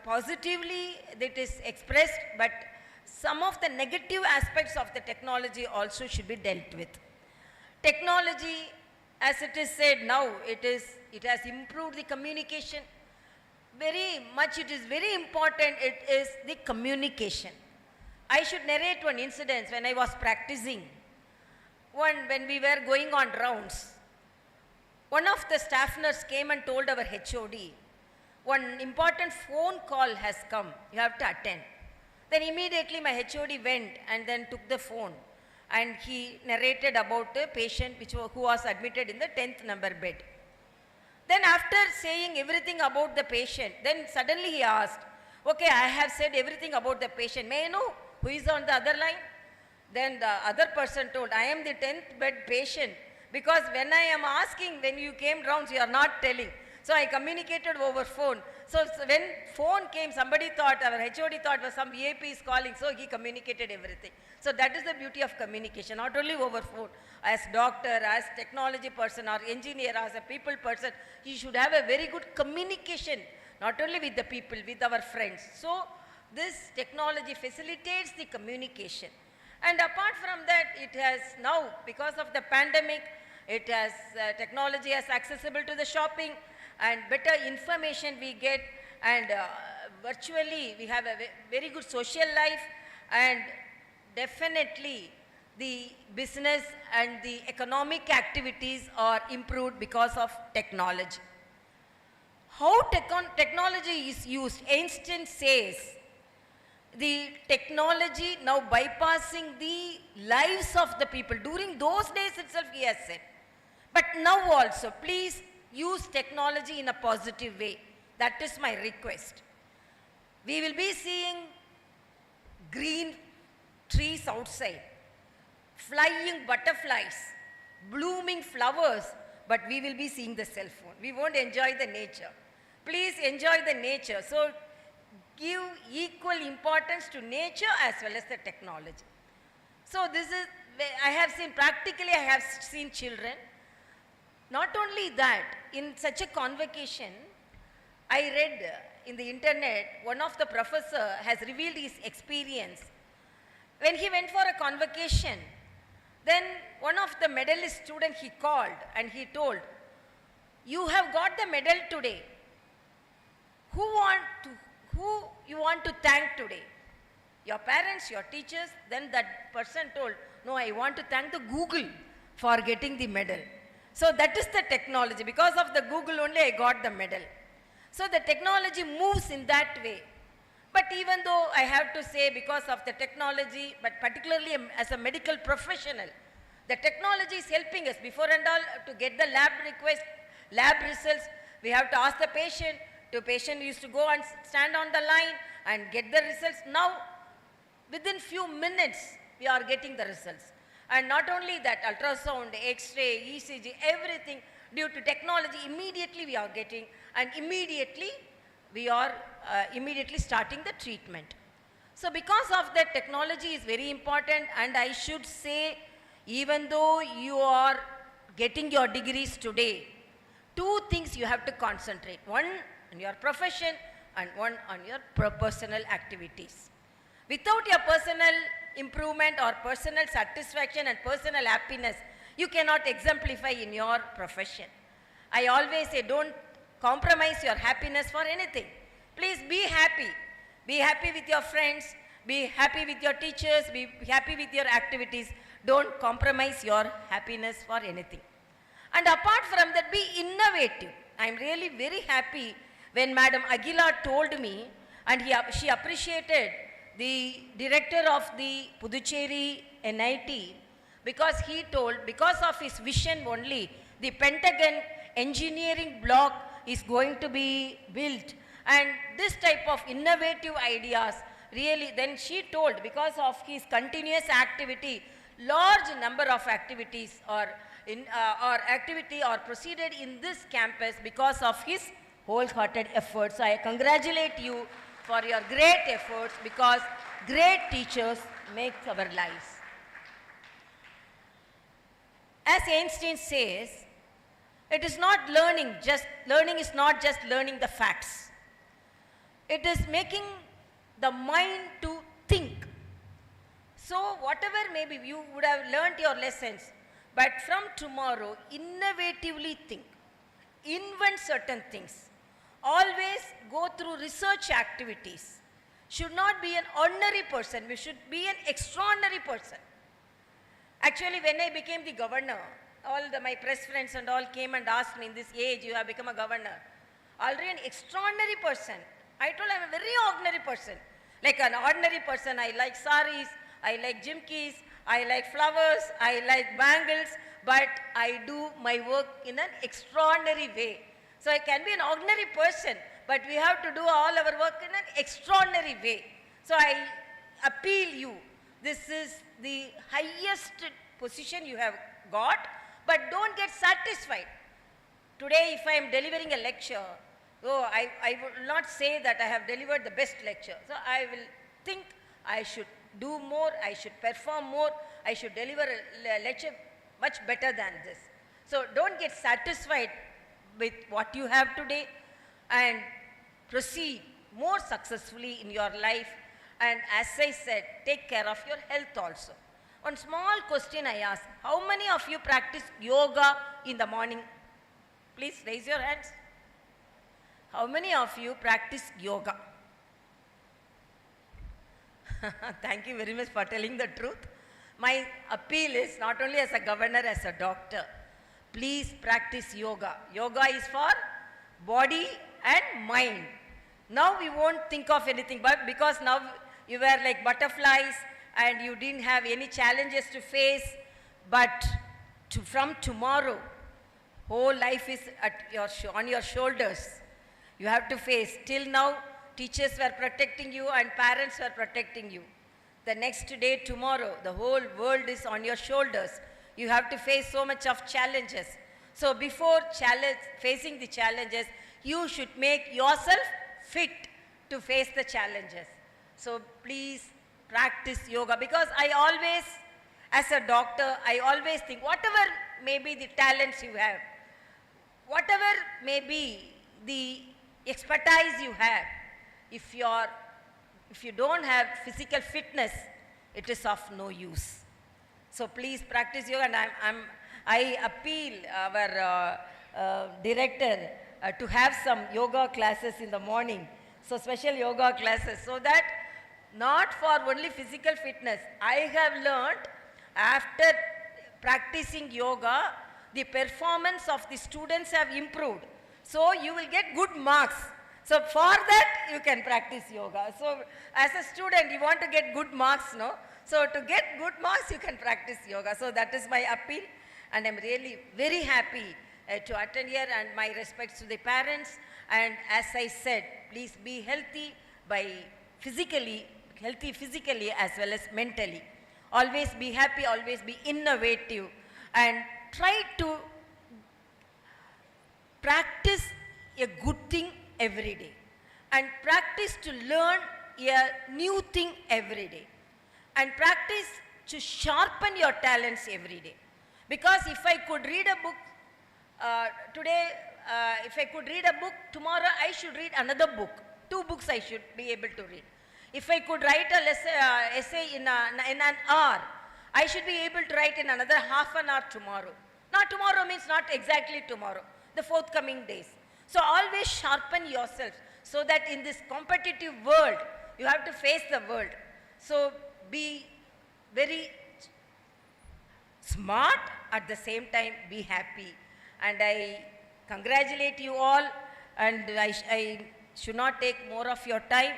positively that is expressed, but some of the negative aspects of the technology also should be dealt with. Technology, as it is said now, it has improved the communication very much. It is very important, it is the communication. I should narrate one incident when I was practicing. When we were going on rounds, one of the staff nurse came and told our HOD, one important phone call has come, you have to attend. Then immediately my HOD went and then took the phone, and he narrated about a patient who was admitted in the 10th number bed. Then after saying everything about the patient, then suddenly he asked, okay, I have said everything about the patient, may I know who is on the other line? Then the other person told, I am the 10th bed patient, because when I am asking, when you came rounds, you are not telling. So I communicated over phone. So when phone came, somebody thought, our HOD thought was some VIP is calling, so he communicated everything. So that is the beauty of communication, not only over phone. As doctor, as technology person, or engineer, as a people person, you should have a very good communication, not only with the people, with our friends. So this technology facilitates the communication. And apart from that, it has now, because of the pandemic, it has, technology is accessible to the shopping, and better information we get, and virtually we have a very good social life, and definitely the business and the economic activities are improved because of technology. How technology is used? Einstein says, the technology now bypassing the lives of the people. During those days itself he has said. But now also, please use technology in a positive way. That is my request. We will be seeing green trees outside, flying butterflies, blooming flowers, but we will be seeing the cell phone. We won't enjoy the nature. Please enjoy the nature. So give equal importance to nature as well as the technology. So this is, I have seen, practically I have seen children. Not only that, in such a convocation, I read in the internet, one of the professor has revealed his experience. When he went for a convocation, then one of the medalist student he called and he told, you have got the medal today. Who you want to thank today? Your parents, your teachers? Then that person told, no, I want to thank the Google for getting the medal. So that is the technology. Because of the Google only I got the medal. So the technology moves in that way. But even though I have to say, because of the technology, but particularly as a medical professional, the technology is helping us. Before and all, to get the lab request, lab results, we have to ask the patient. The patient used to go and stand on the line and get the results. Now, within few minutes, we are getting the results. And not only that, ultrasound, X-ray, ECG, everything due to technology, immediately we are getting, and immediately we are immediately starting the treatment. So because of that, technology is very important, and I should say, even though you are getting your degrees today, two things you have to concentrate. One on your profession and one on your personal activities. Without your personal improvement or personal satisfaction and personal happiness, you cannot exemplify in your profession. I always say, don't compromise your happiness for anything. Please be happy. Be happy with your friends. Be happy with your teachers. Be happy with your activities. Don't compromise your happiness for anything. And apart from that, be innovative. I am really very happy when Madam Aguilar told me, and she appreciated the director of the Puducherry NIT, because he told, because of his vision only, the Pentagon engineering block is going to be built. And this type of innovative ideas, really, then she told, because of his continuous activity, large number of activities or proceeded in this campus because of his wholehearted efforts. So I congratulate you for your great efforts, because great teachers make our lives. As Einstein says, it is not learning is not just learning the facts. It is making the mind to think. So whatever maybe you would have learned your lessons, but from tomorrow, innovatively think, invent certain things. Always go through research activities. Should not be an ordinary person, we should be an extraordinary person. Actually, when I became the governor, my press friends and all came and asked me, in this age you have become a governor. Already an extraordinary person. I told I'm a very ordinary person. Like an ordinary person, I like saris, I like jimkis, I like flowers, I like bangles, but I do my work in an extraordinary way. So I can be an ordinary person, but we have to do all our work in an extraordinary way. So I appeal you, this is the highest position you have got, but don't get satisfied. Today if I am delivering a lecture, I will not say that I have delivered the best lecture. So I will think I should do more, I should perform more, I should deliver a lecture much better than this. So don't get satisfied with what you have today, and proceed more successfully in your life. And as I said, take care of your health also. One small question I ask, how many of you practice yoga in the morning? Please raise your hands. How many of you practice yoga? Thank you very much for telling the truth. My appeal is not only as a governor, as a doctor, please practice yoga. Yoga is for body and mind. Now we won't think of anything, but because now you were like butterflies and you didn't have any challenges to face, but from tomorrow, whole life is on your shoulders. You have to face. Till now, teachers were protecting you and parents were protecting you. The next day, tomorrow, the whole world is on your shoulders. You have to face so much of challenges. So before facing the challenges, you should make yourself fit to face the challenges. So please practice yoga, because I always, as a doctor, I always think whatever may be the talents you have, whatever may be the expertise you have, if you don't have physical fitness, it is of no use. So please practice yoga, and I appeal our director to have some yoga classes in the morning. So special yoga classes, so that not for only physical fitness. I have learned after practicing yoga, the performance of the students have improved. So you will get good marks. So for that you can practice yoga. So as a student you want to get good marks, no? So to get good marks you can practice yoga. So that is my appeal, and I am really very happy to attend here, and my respects to the parents. And as I said, please be healthy physically as well as mentally. Always be happy, always be innovative, and try to practice a good thing every day, and practice to learn a new thing every day, and practice to sharpen your talents every day. Because if I could read a book today, if I could read a book, tomorrow I should read another book. 2 books I should be able to read. If I could write a essay in an hour, I should be able to write in another half an hour tomorrow. Not tomorrow means not exactly tomorrow, the forthcoming days. So always sharpen yourself so that in this competitive world, you have to face the world. So be very smart, at the same time be happy. And I congratulate you all, and I should not take more of your time,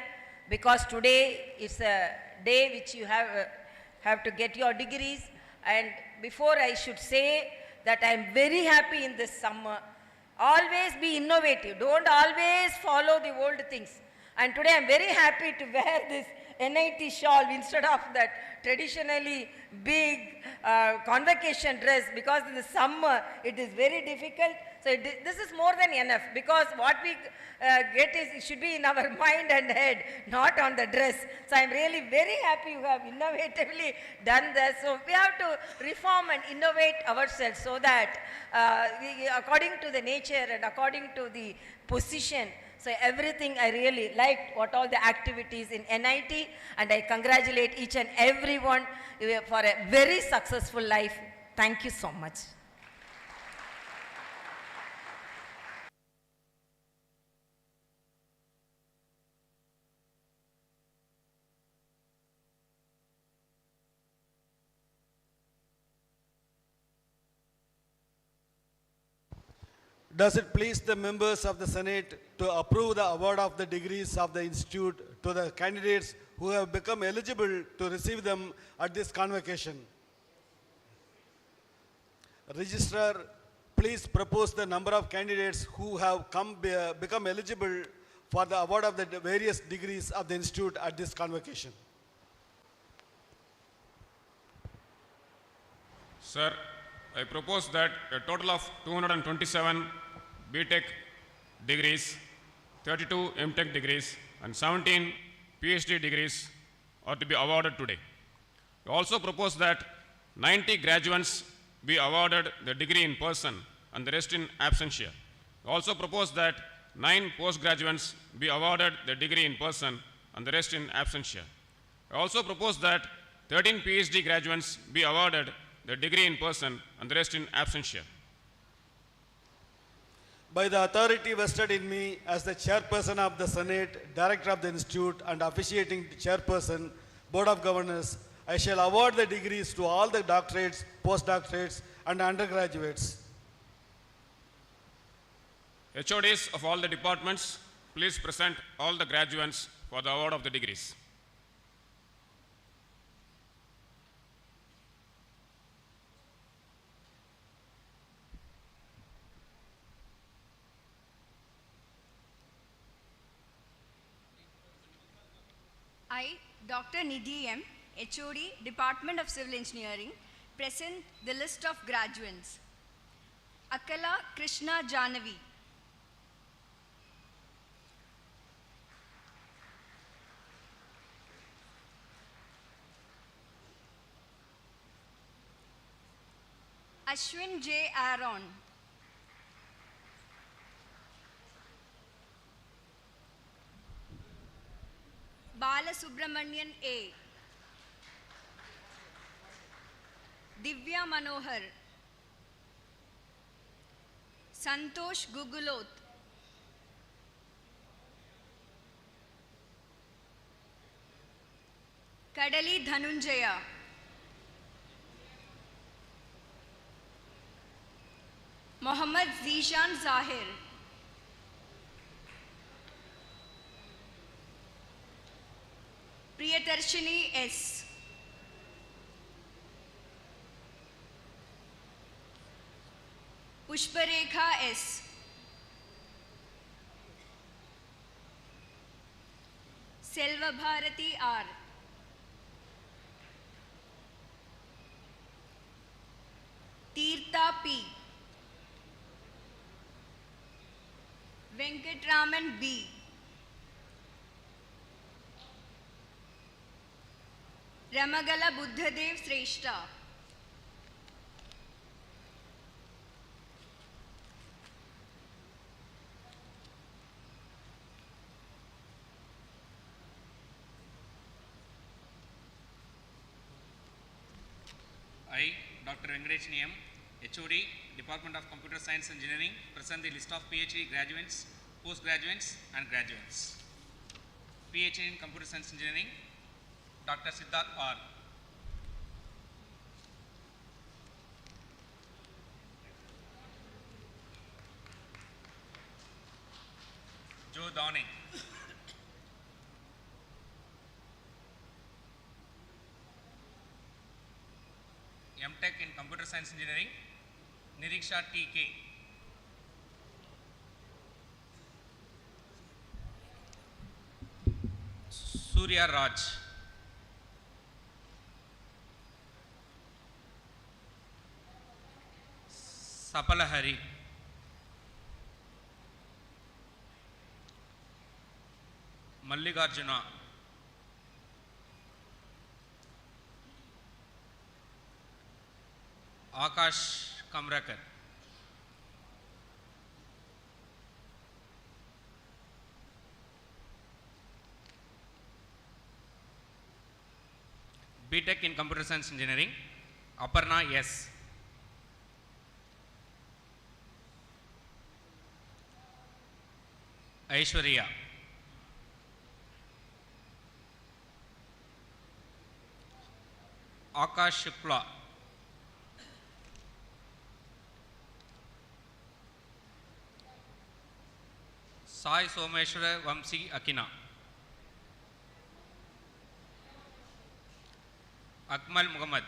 because today is a day which you have to get your degrees. And before, I should say that I am very happy in this summer. Always be innovative. Don't always follow the old things. And today I am very happy to wear this NIT shawl instead of that traditionally big convocation dress, because in the summer it is very difficult. So this is more than enough, because what we get is, it should be in our mind and head, not on the dress. So I am really very happy you have innovatively done this. So we have to reform and innovate ourselves so that according to the nature and according to the position. So everything, I really liked what all the activities in NIT, and I congratulate each and everyone for a very successful life. Thank you so much. Does it please the members of the Senate to approve the award of the degrees of the Institute to the candidates who have become eligible to receive them at this convocation? Registrar, please propose the number of candidates who have become eligible for the award of the various degrees of the Institute at this convocation. Sir, I propose that a total of 227 B.Tech degrees, 32 M.Tech degrees, and 17 Ph.D. degrees are to be awarded today. We also propose that 90 graduates be awarded the degree in person and the rest in absentia. We also propose that 9 postgraduates be awarded the degree in person and the rest in absentia. I also propose that 13 Ph.D. graduates be awarded the degree in person and the rest in absentia. By the authority vested in me as the chairperson of the Senate, director of the Institute, and officiating chairperson, Board of Governors, I shall award the degrees to all the doctorates, postdoctorates, and undergraduates. HODs of all the departments, please present all the graduates for the award of the degrees. I, Dr. Nidhi M., HOD, Department of Civil Engineering, present the list of graduates. Akala Krishna Janavi. Ashwin J. Aaron. Bala Subramanian A. Divya Manohar. Santosh Gugulot. Kadali Dhanunjaya. Mohammad Zishan Zahir. Priyadarshini S. Pushparekha S. Selva Bharati R. Tirtha P. Venkatraman B. Ramagala Buddhadev Sreshta. I, Dr. Venkateshniyam, HOD, Department of Computer Science Engineering, present the list of Ph.D. graduates, postgraduates and graduates. Ph.D. in Computer Science Engineering, Dr. Siddharth R. Joe Downing. M.Tech in Computer Science Engineering, Niriksha T.K. Surya Raj. Sapalahari. Mallikarjuna. Akash Kamrakar. B.Tech in Computer Science Engineering, Aparna S. Aishwarya. Akash Shukla. Sai Someshwara Vamsi Akina. Akmal Muhammad.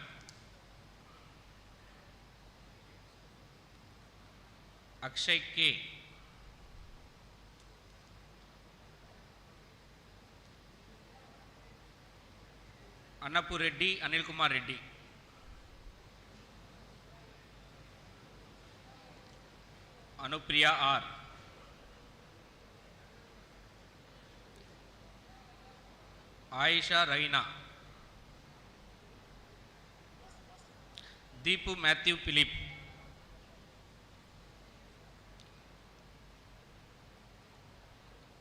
Akshay K. Annapu Reddy, Anil Kumar Reddy. Anupriya R. Aisha Raina. Deepu Matthew Philip.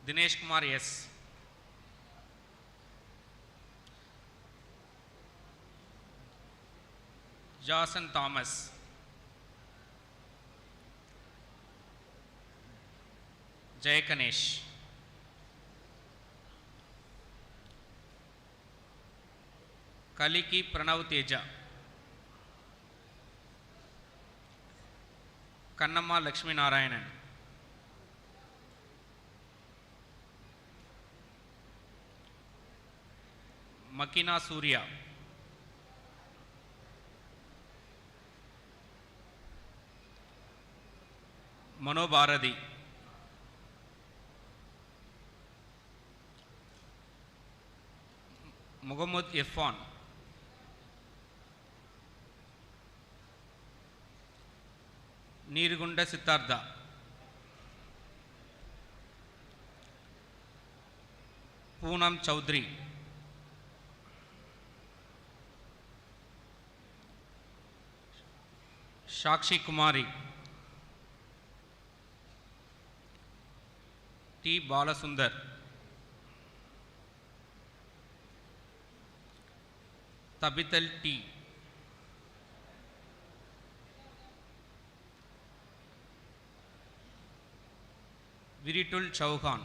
Dinesh Kumar S. Jason Thomas. Jay Ganesh. Kaliki Pranav Teja. Kannamma Lakshmi Narayanan. Makina Surya. Mano Bharati. Muhammad Irfan. Nirgunda Siddhartha. Poonam Chaudhary. Shakshi Kumari. T. Balasundar. Tabital T. Viritul Chauhan.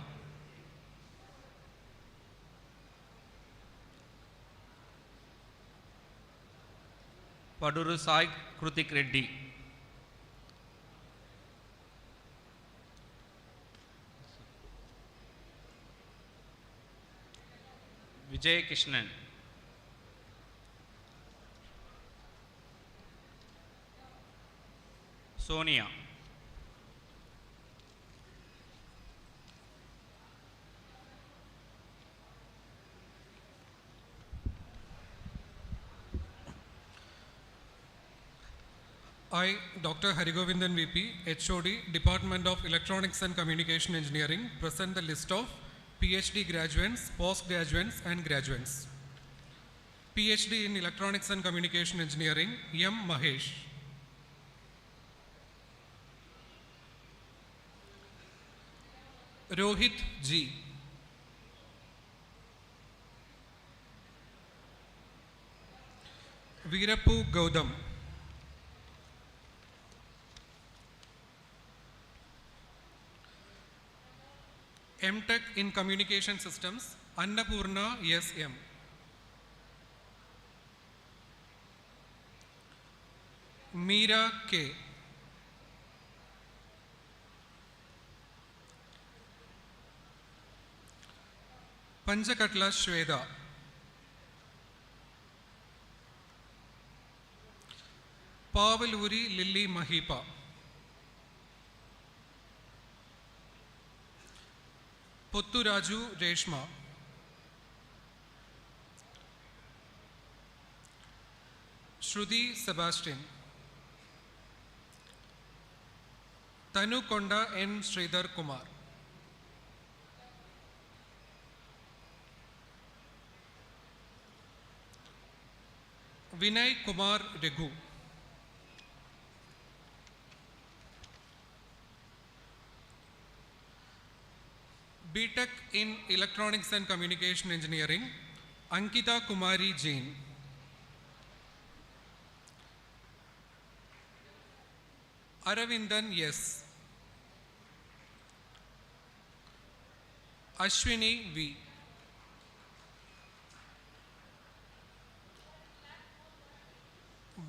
Paduru Sai Krutik Reddy. Vijay Krishnan. Sonia. I, Dr. Harigovindan VP, HOD, Department of Electronics and Communication Engineering, present the list of Ph.D. graduates, postgraduates and graduates. Ph.D. in Electronics and Communication Engineering, M. Mahesh. Rohit G. Veerappu Gautam. M.Tech in Communication Systems, Annapurna S.M. Meera K. Panchakatla Shweda. Pavaluri Lily Mahipa. Potturaju Reshma. Shruti Sebastian. Tanukonda N. Sridhar Kumar. Vinay Kumar Regu. B.Tech in Electronics and Communication Engineering, Ankita Kumari Jain. Aravindan S. Ashwini V.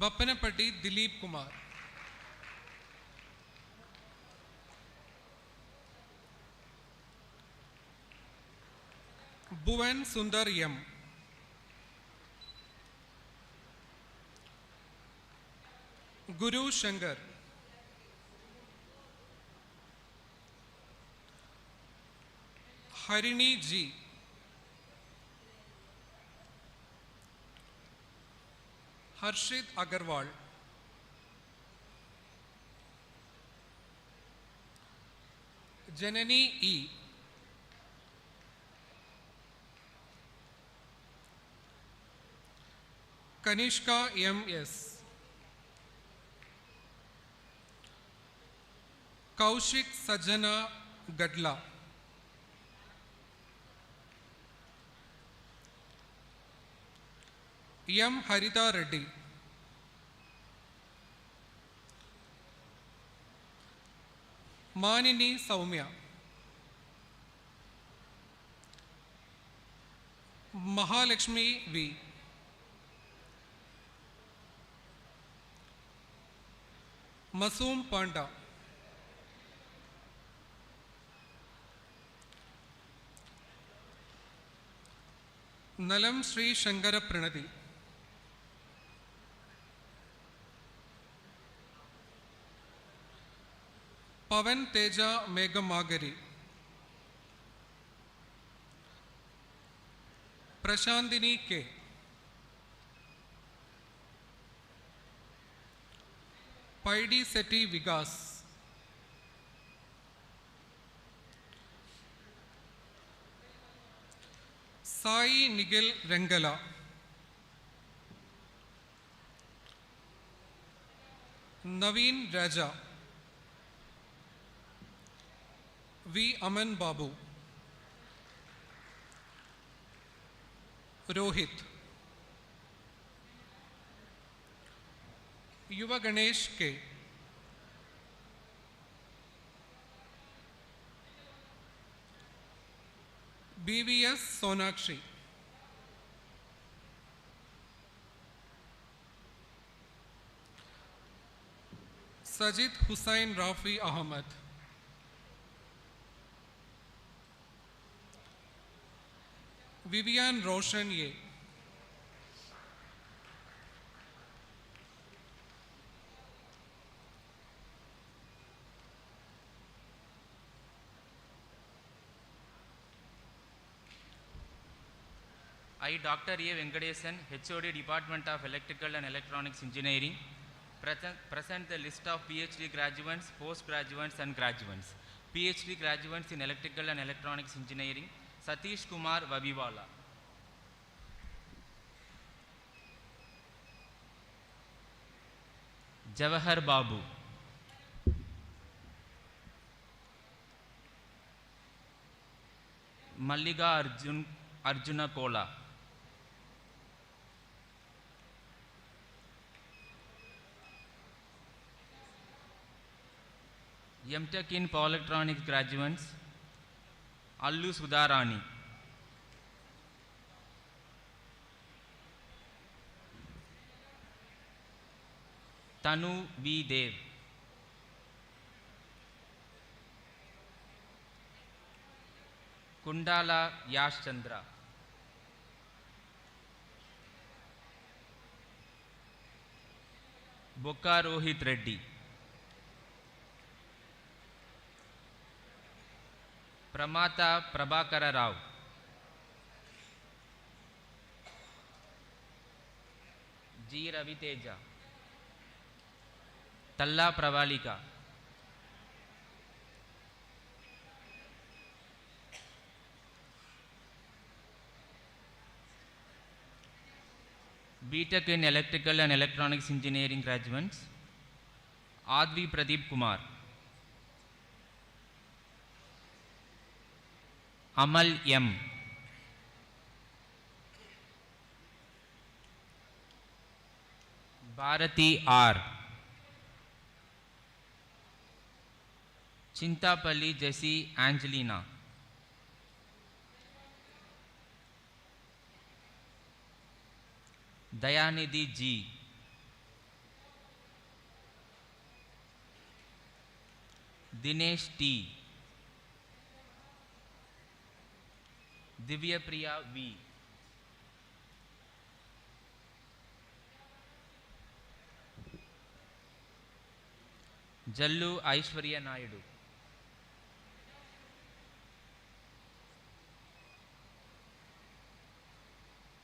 Bappanapatti Dilip Kumar. Bhuvan Sundar M. Guru Shankar. Harini G. Harshit Agarwal. Janani E. Kanishka M.S. Kaushik Sajana Gadla. M. Harita Reddy. Manini Saumya. Mahalakshmi V. Masoom Panda. Nalam Sri Shankara Pranati. Pavan Teja Megamagari. Prashandini K. Paidi Seti Vigas. Sai Nigel Rengala. Naveen Raja. V. Aman Babu. Rohit. Yuva Ganesh K. BVS Sonakshi. Sajid Hussain Rafi Ahmad. Vivian Roshan Ye. I, Dr. A. Venkatesan, HOD, Department of Electrical and Electronics Engineering, Present the list of PhD graduates, postgraduates and graduates. PhD graduates in Electrical and Electronics Engineering, Satish Kumar Vabiwala. Jawahar Babu. Malliga Arjuna Kola. M.Tech in Power Electronics graduates, Allu Sudharani. Tanu V. Dev. Kundala Yash Chandra. Bokka Rohit Reddy. Pramata Prabhakara Rao. G. Raviteja. Talla Pravalika. B.Tech in Electrical and Electronics Engineering graduates, Advi Pradeep Kumar. Amal M. Bharati R. Chintapalli Jessie Angelina. Dayanidhi G. Dinesh T. Divya Priya V. Jallu Aishwarya Naidu.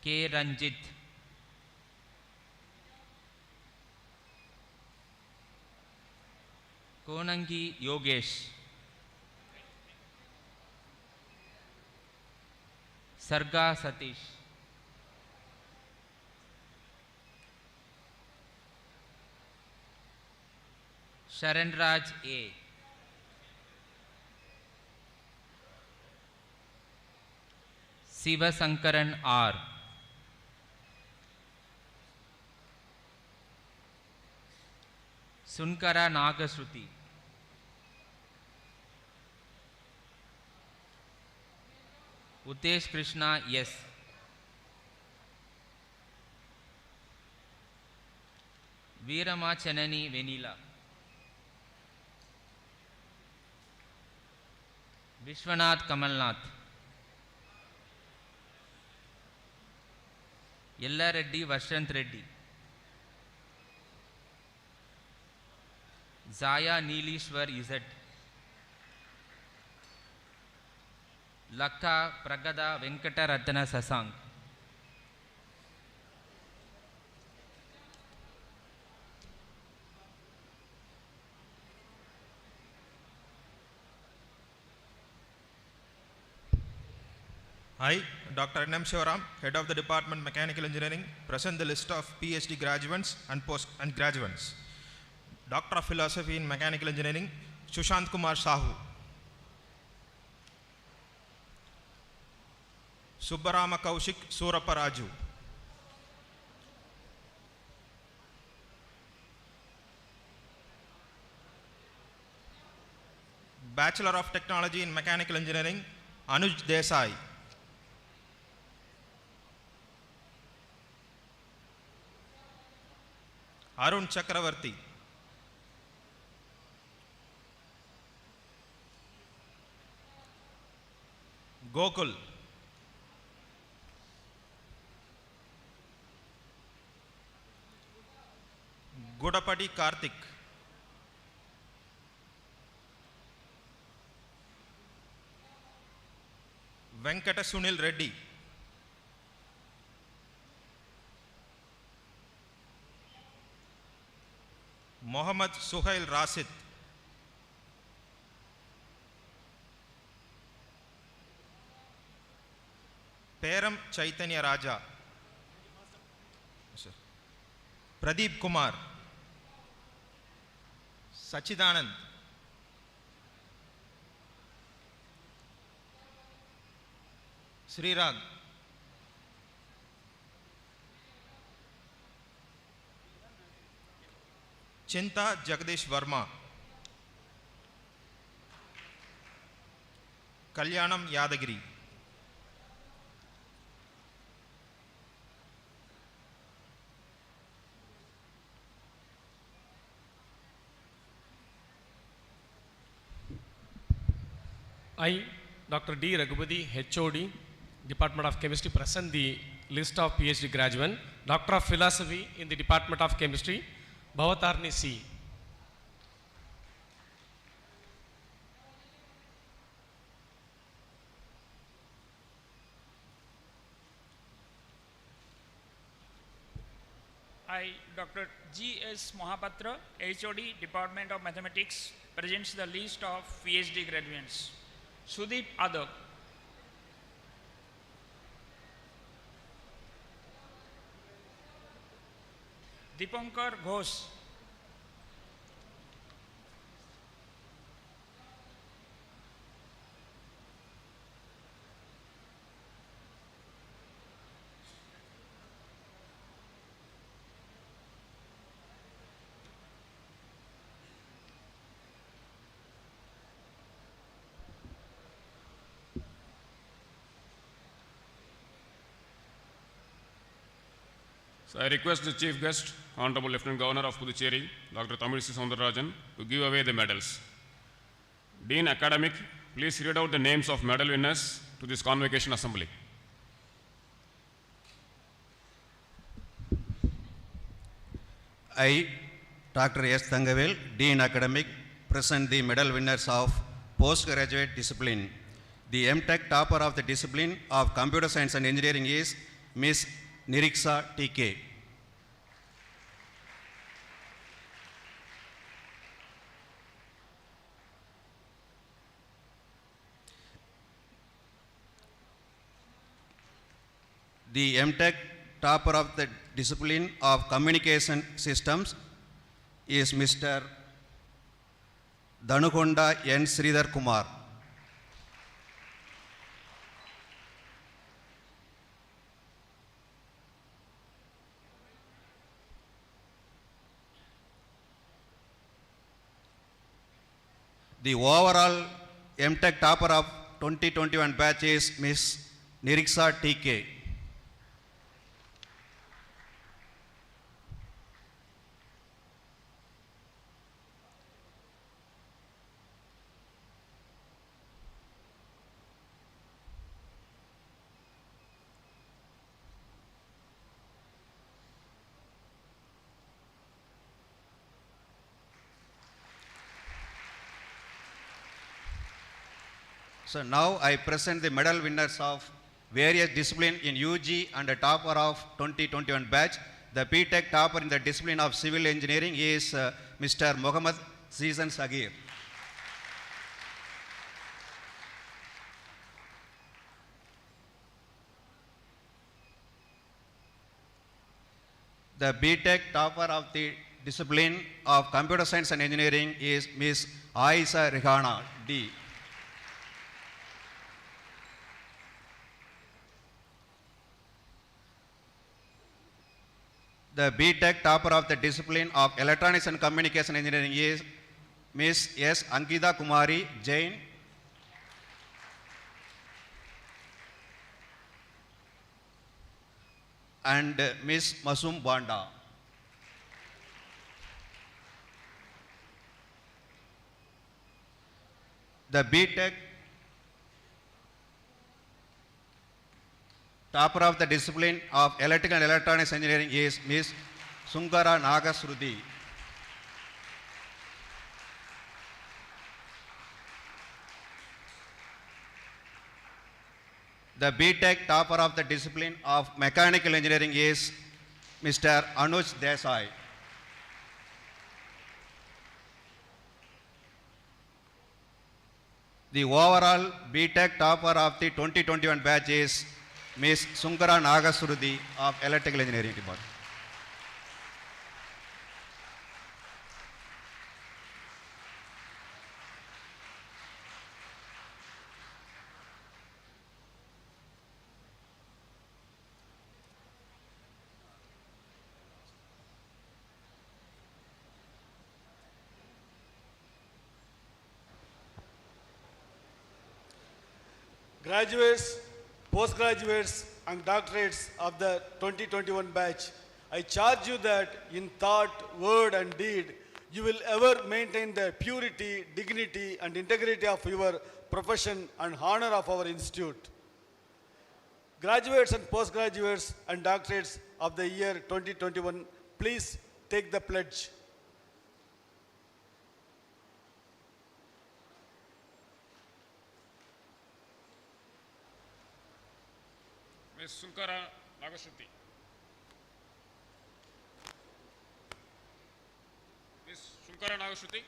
K. Ranjit. Konangi Yogesh. Sarga Satish. Sharanraj A. Siva Sankaran R. Sunkara Nagasruti. Utesh Krishna S. Veerama Chanani Venila. Vishwanath Kamalnath. Yella Reddy Vashant Reddy. Zaya Neelishwar Izet. Lakka Pragada Venkata Ratana Sasank. I, Dr. N.M. Shivaram, Head of the Department Mechanical Engineering, present the list of PhD graduates and graduates. Doctor of Philosophy in Mechanical Engineering, Sushant Kumar Sahu. Subbarama Kaushik Suraparaju. Bachelor of Technology in Mechanical Engineering, Anuj Desai. Arun Chakravarti. Gokul. Gudapati Karthik. Venkata Sunil Reddy. Mohammad Suhail Rasid. Peram Chaitanya Raja. Pradeep Kumar. Sachidanand. Srirag. Chinta Jagdish Verma. Kalyanam Yadagiri. I, Dr. D. Raghupati, HOD, Department of Chemistry, present the list of PhD graduates. Doctor of Philosophy in the Department of Chemistry, Bhavatarni C. I, Dr. G.S. Mohapatra, HOD, Department of Mathematics, presents the list of PhD graduates. Sudeep Adab. Dipankar Ghosh. So I request the Chief Guest, Honorable Lieutenant Governor of Puducherry, Dr. Tamilisi Soundararajan, to give away the medals. Dean Academic, please read out the names of medal winners to this Convocation Assembly. I, Dr. S. Thangavel, Dean Academic, present the medal winners of postgraduate discipline. The M.Tech topper of the discipline of Computer Science and Engineering is Ms. Niriksa T.K. The M.Tech topper of the discipline of Communication Systems is Mr. Dhanukonda N. Sridhar Kumar. The overall M.Tech topper of 2021 batch is Ms. Niriksa T.K. So now I present the medal winners of various disciplines in UG and the topper of 2021 batch. The B.Tech topper in the discipline of civil engineering is Mr. Mohammad Zizan Sagir. The B.Tech topper of the discipline of computer science and engineering is Ms. Aisha Rihana D. The B.Tech topper of the discipline of Electronics and Communication Engineering is Ms. S. Ankita Kumari Jain. And Ms. Masum Banda. The B.Tech topper of the discipline of Electrical and Electronics Engineering is Ms. Sungara Nagasruthi. The B.Tech topper of the discipline of Mechanical Engineering is Mr. Anuj Desai. The overall B.Tech topper of the 2021 batch is Ms. Sunkara Nagasurudi of Electrical Engineering Department. Graduates, postgraduates, and doctorates of the 2021 batch, I charge you that in thought, word, and deed, you will ever maintain the purity, dignity, and integrity of your profession and honor of our institute. Graduates and postgraduates and doctorates of the year 2021, please take the pledge. Ms. Sunkara Nagasuti. Ms. Sunkara Nagasuti.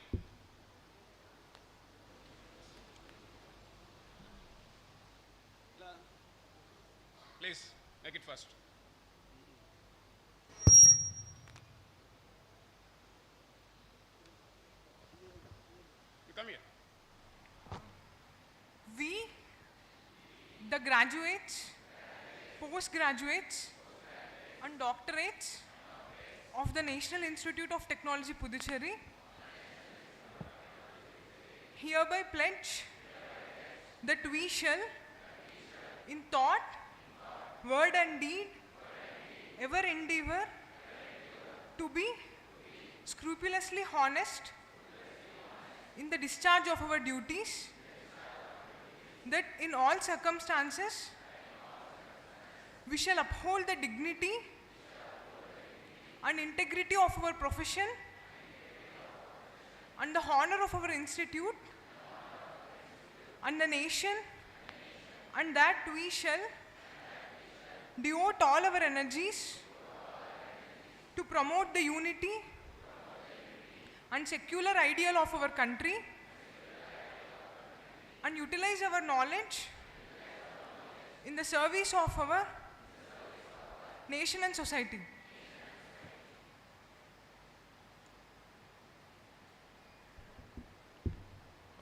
Please, make it fast. You come here. We, the graduates, postgraduates, and doctorates of the National Institute of Technology Puducherry hereby pledge that we shall, in thought, word, and deed, ever endeavor to be scrupulously honest in the discharge of our duties, that in all circumstances we shall uphold the dignity and integrity of our profession and the honor of our institute and the nation, and that we shall devote all our energies to promote the unity and secular ideal of our country and utilize our knowledge in the service of our nation and society.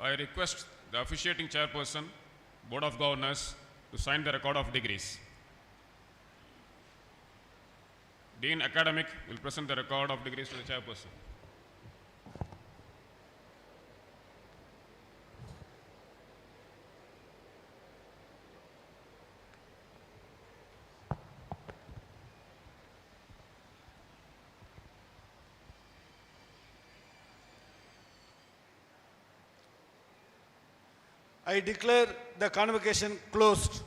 I request the officiating chairperson, Board of Governors, to sign the record of degrees. Dean Academic will present the record of degrees to the chairperson. I declare the convocation closed.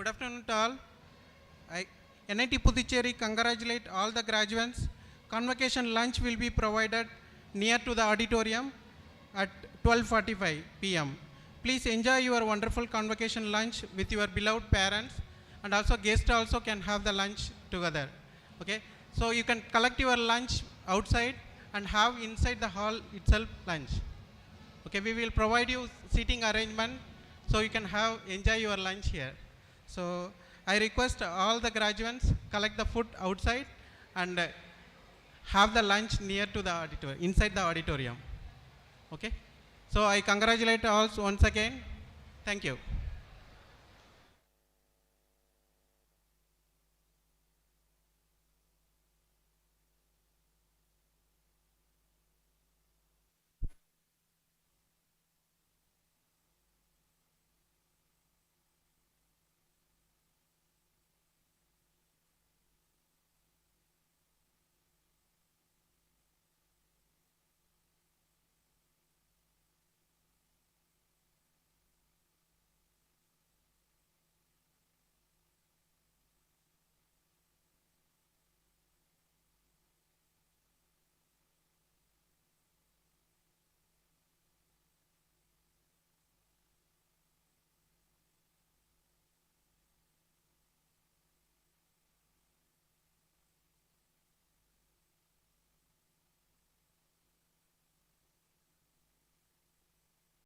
Good afternoon to all. NIT Puducherry congratulate all the graduates. Convocation lunch will be provided near to the auditorium at 12:45 p.m. Please enjoy your wonderful convocation lunch with your beloved parents, and also guests also can have the lunch together. Okay, so you can collect your lunch outside and have inside the hall itself lunch. Okay, we will provide you seating arrangement so you can enjoy your lunch here. So I request all the graduates collect the food outside and have the lunch near to the auditorium, inside the auditorium. Okay, so I congratulate all once again. Thank you.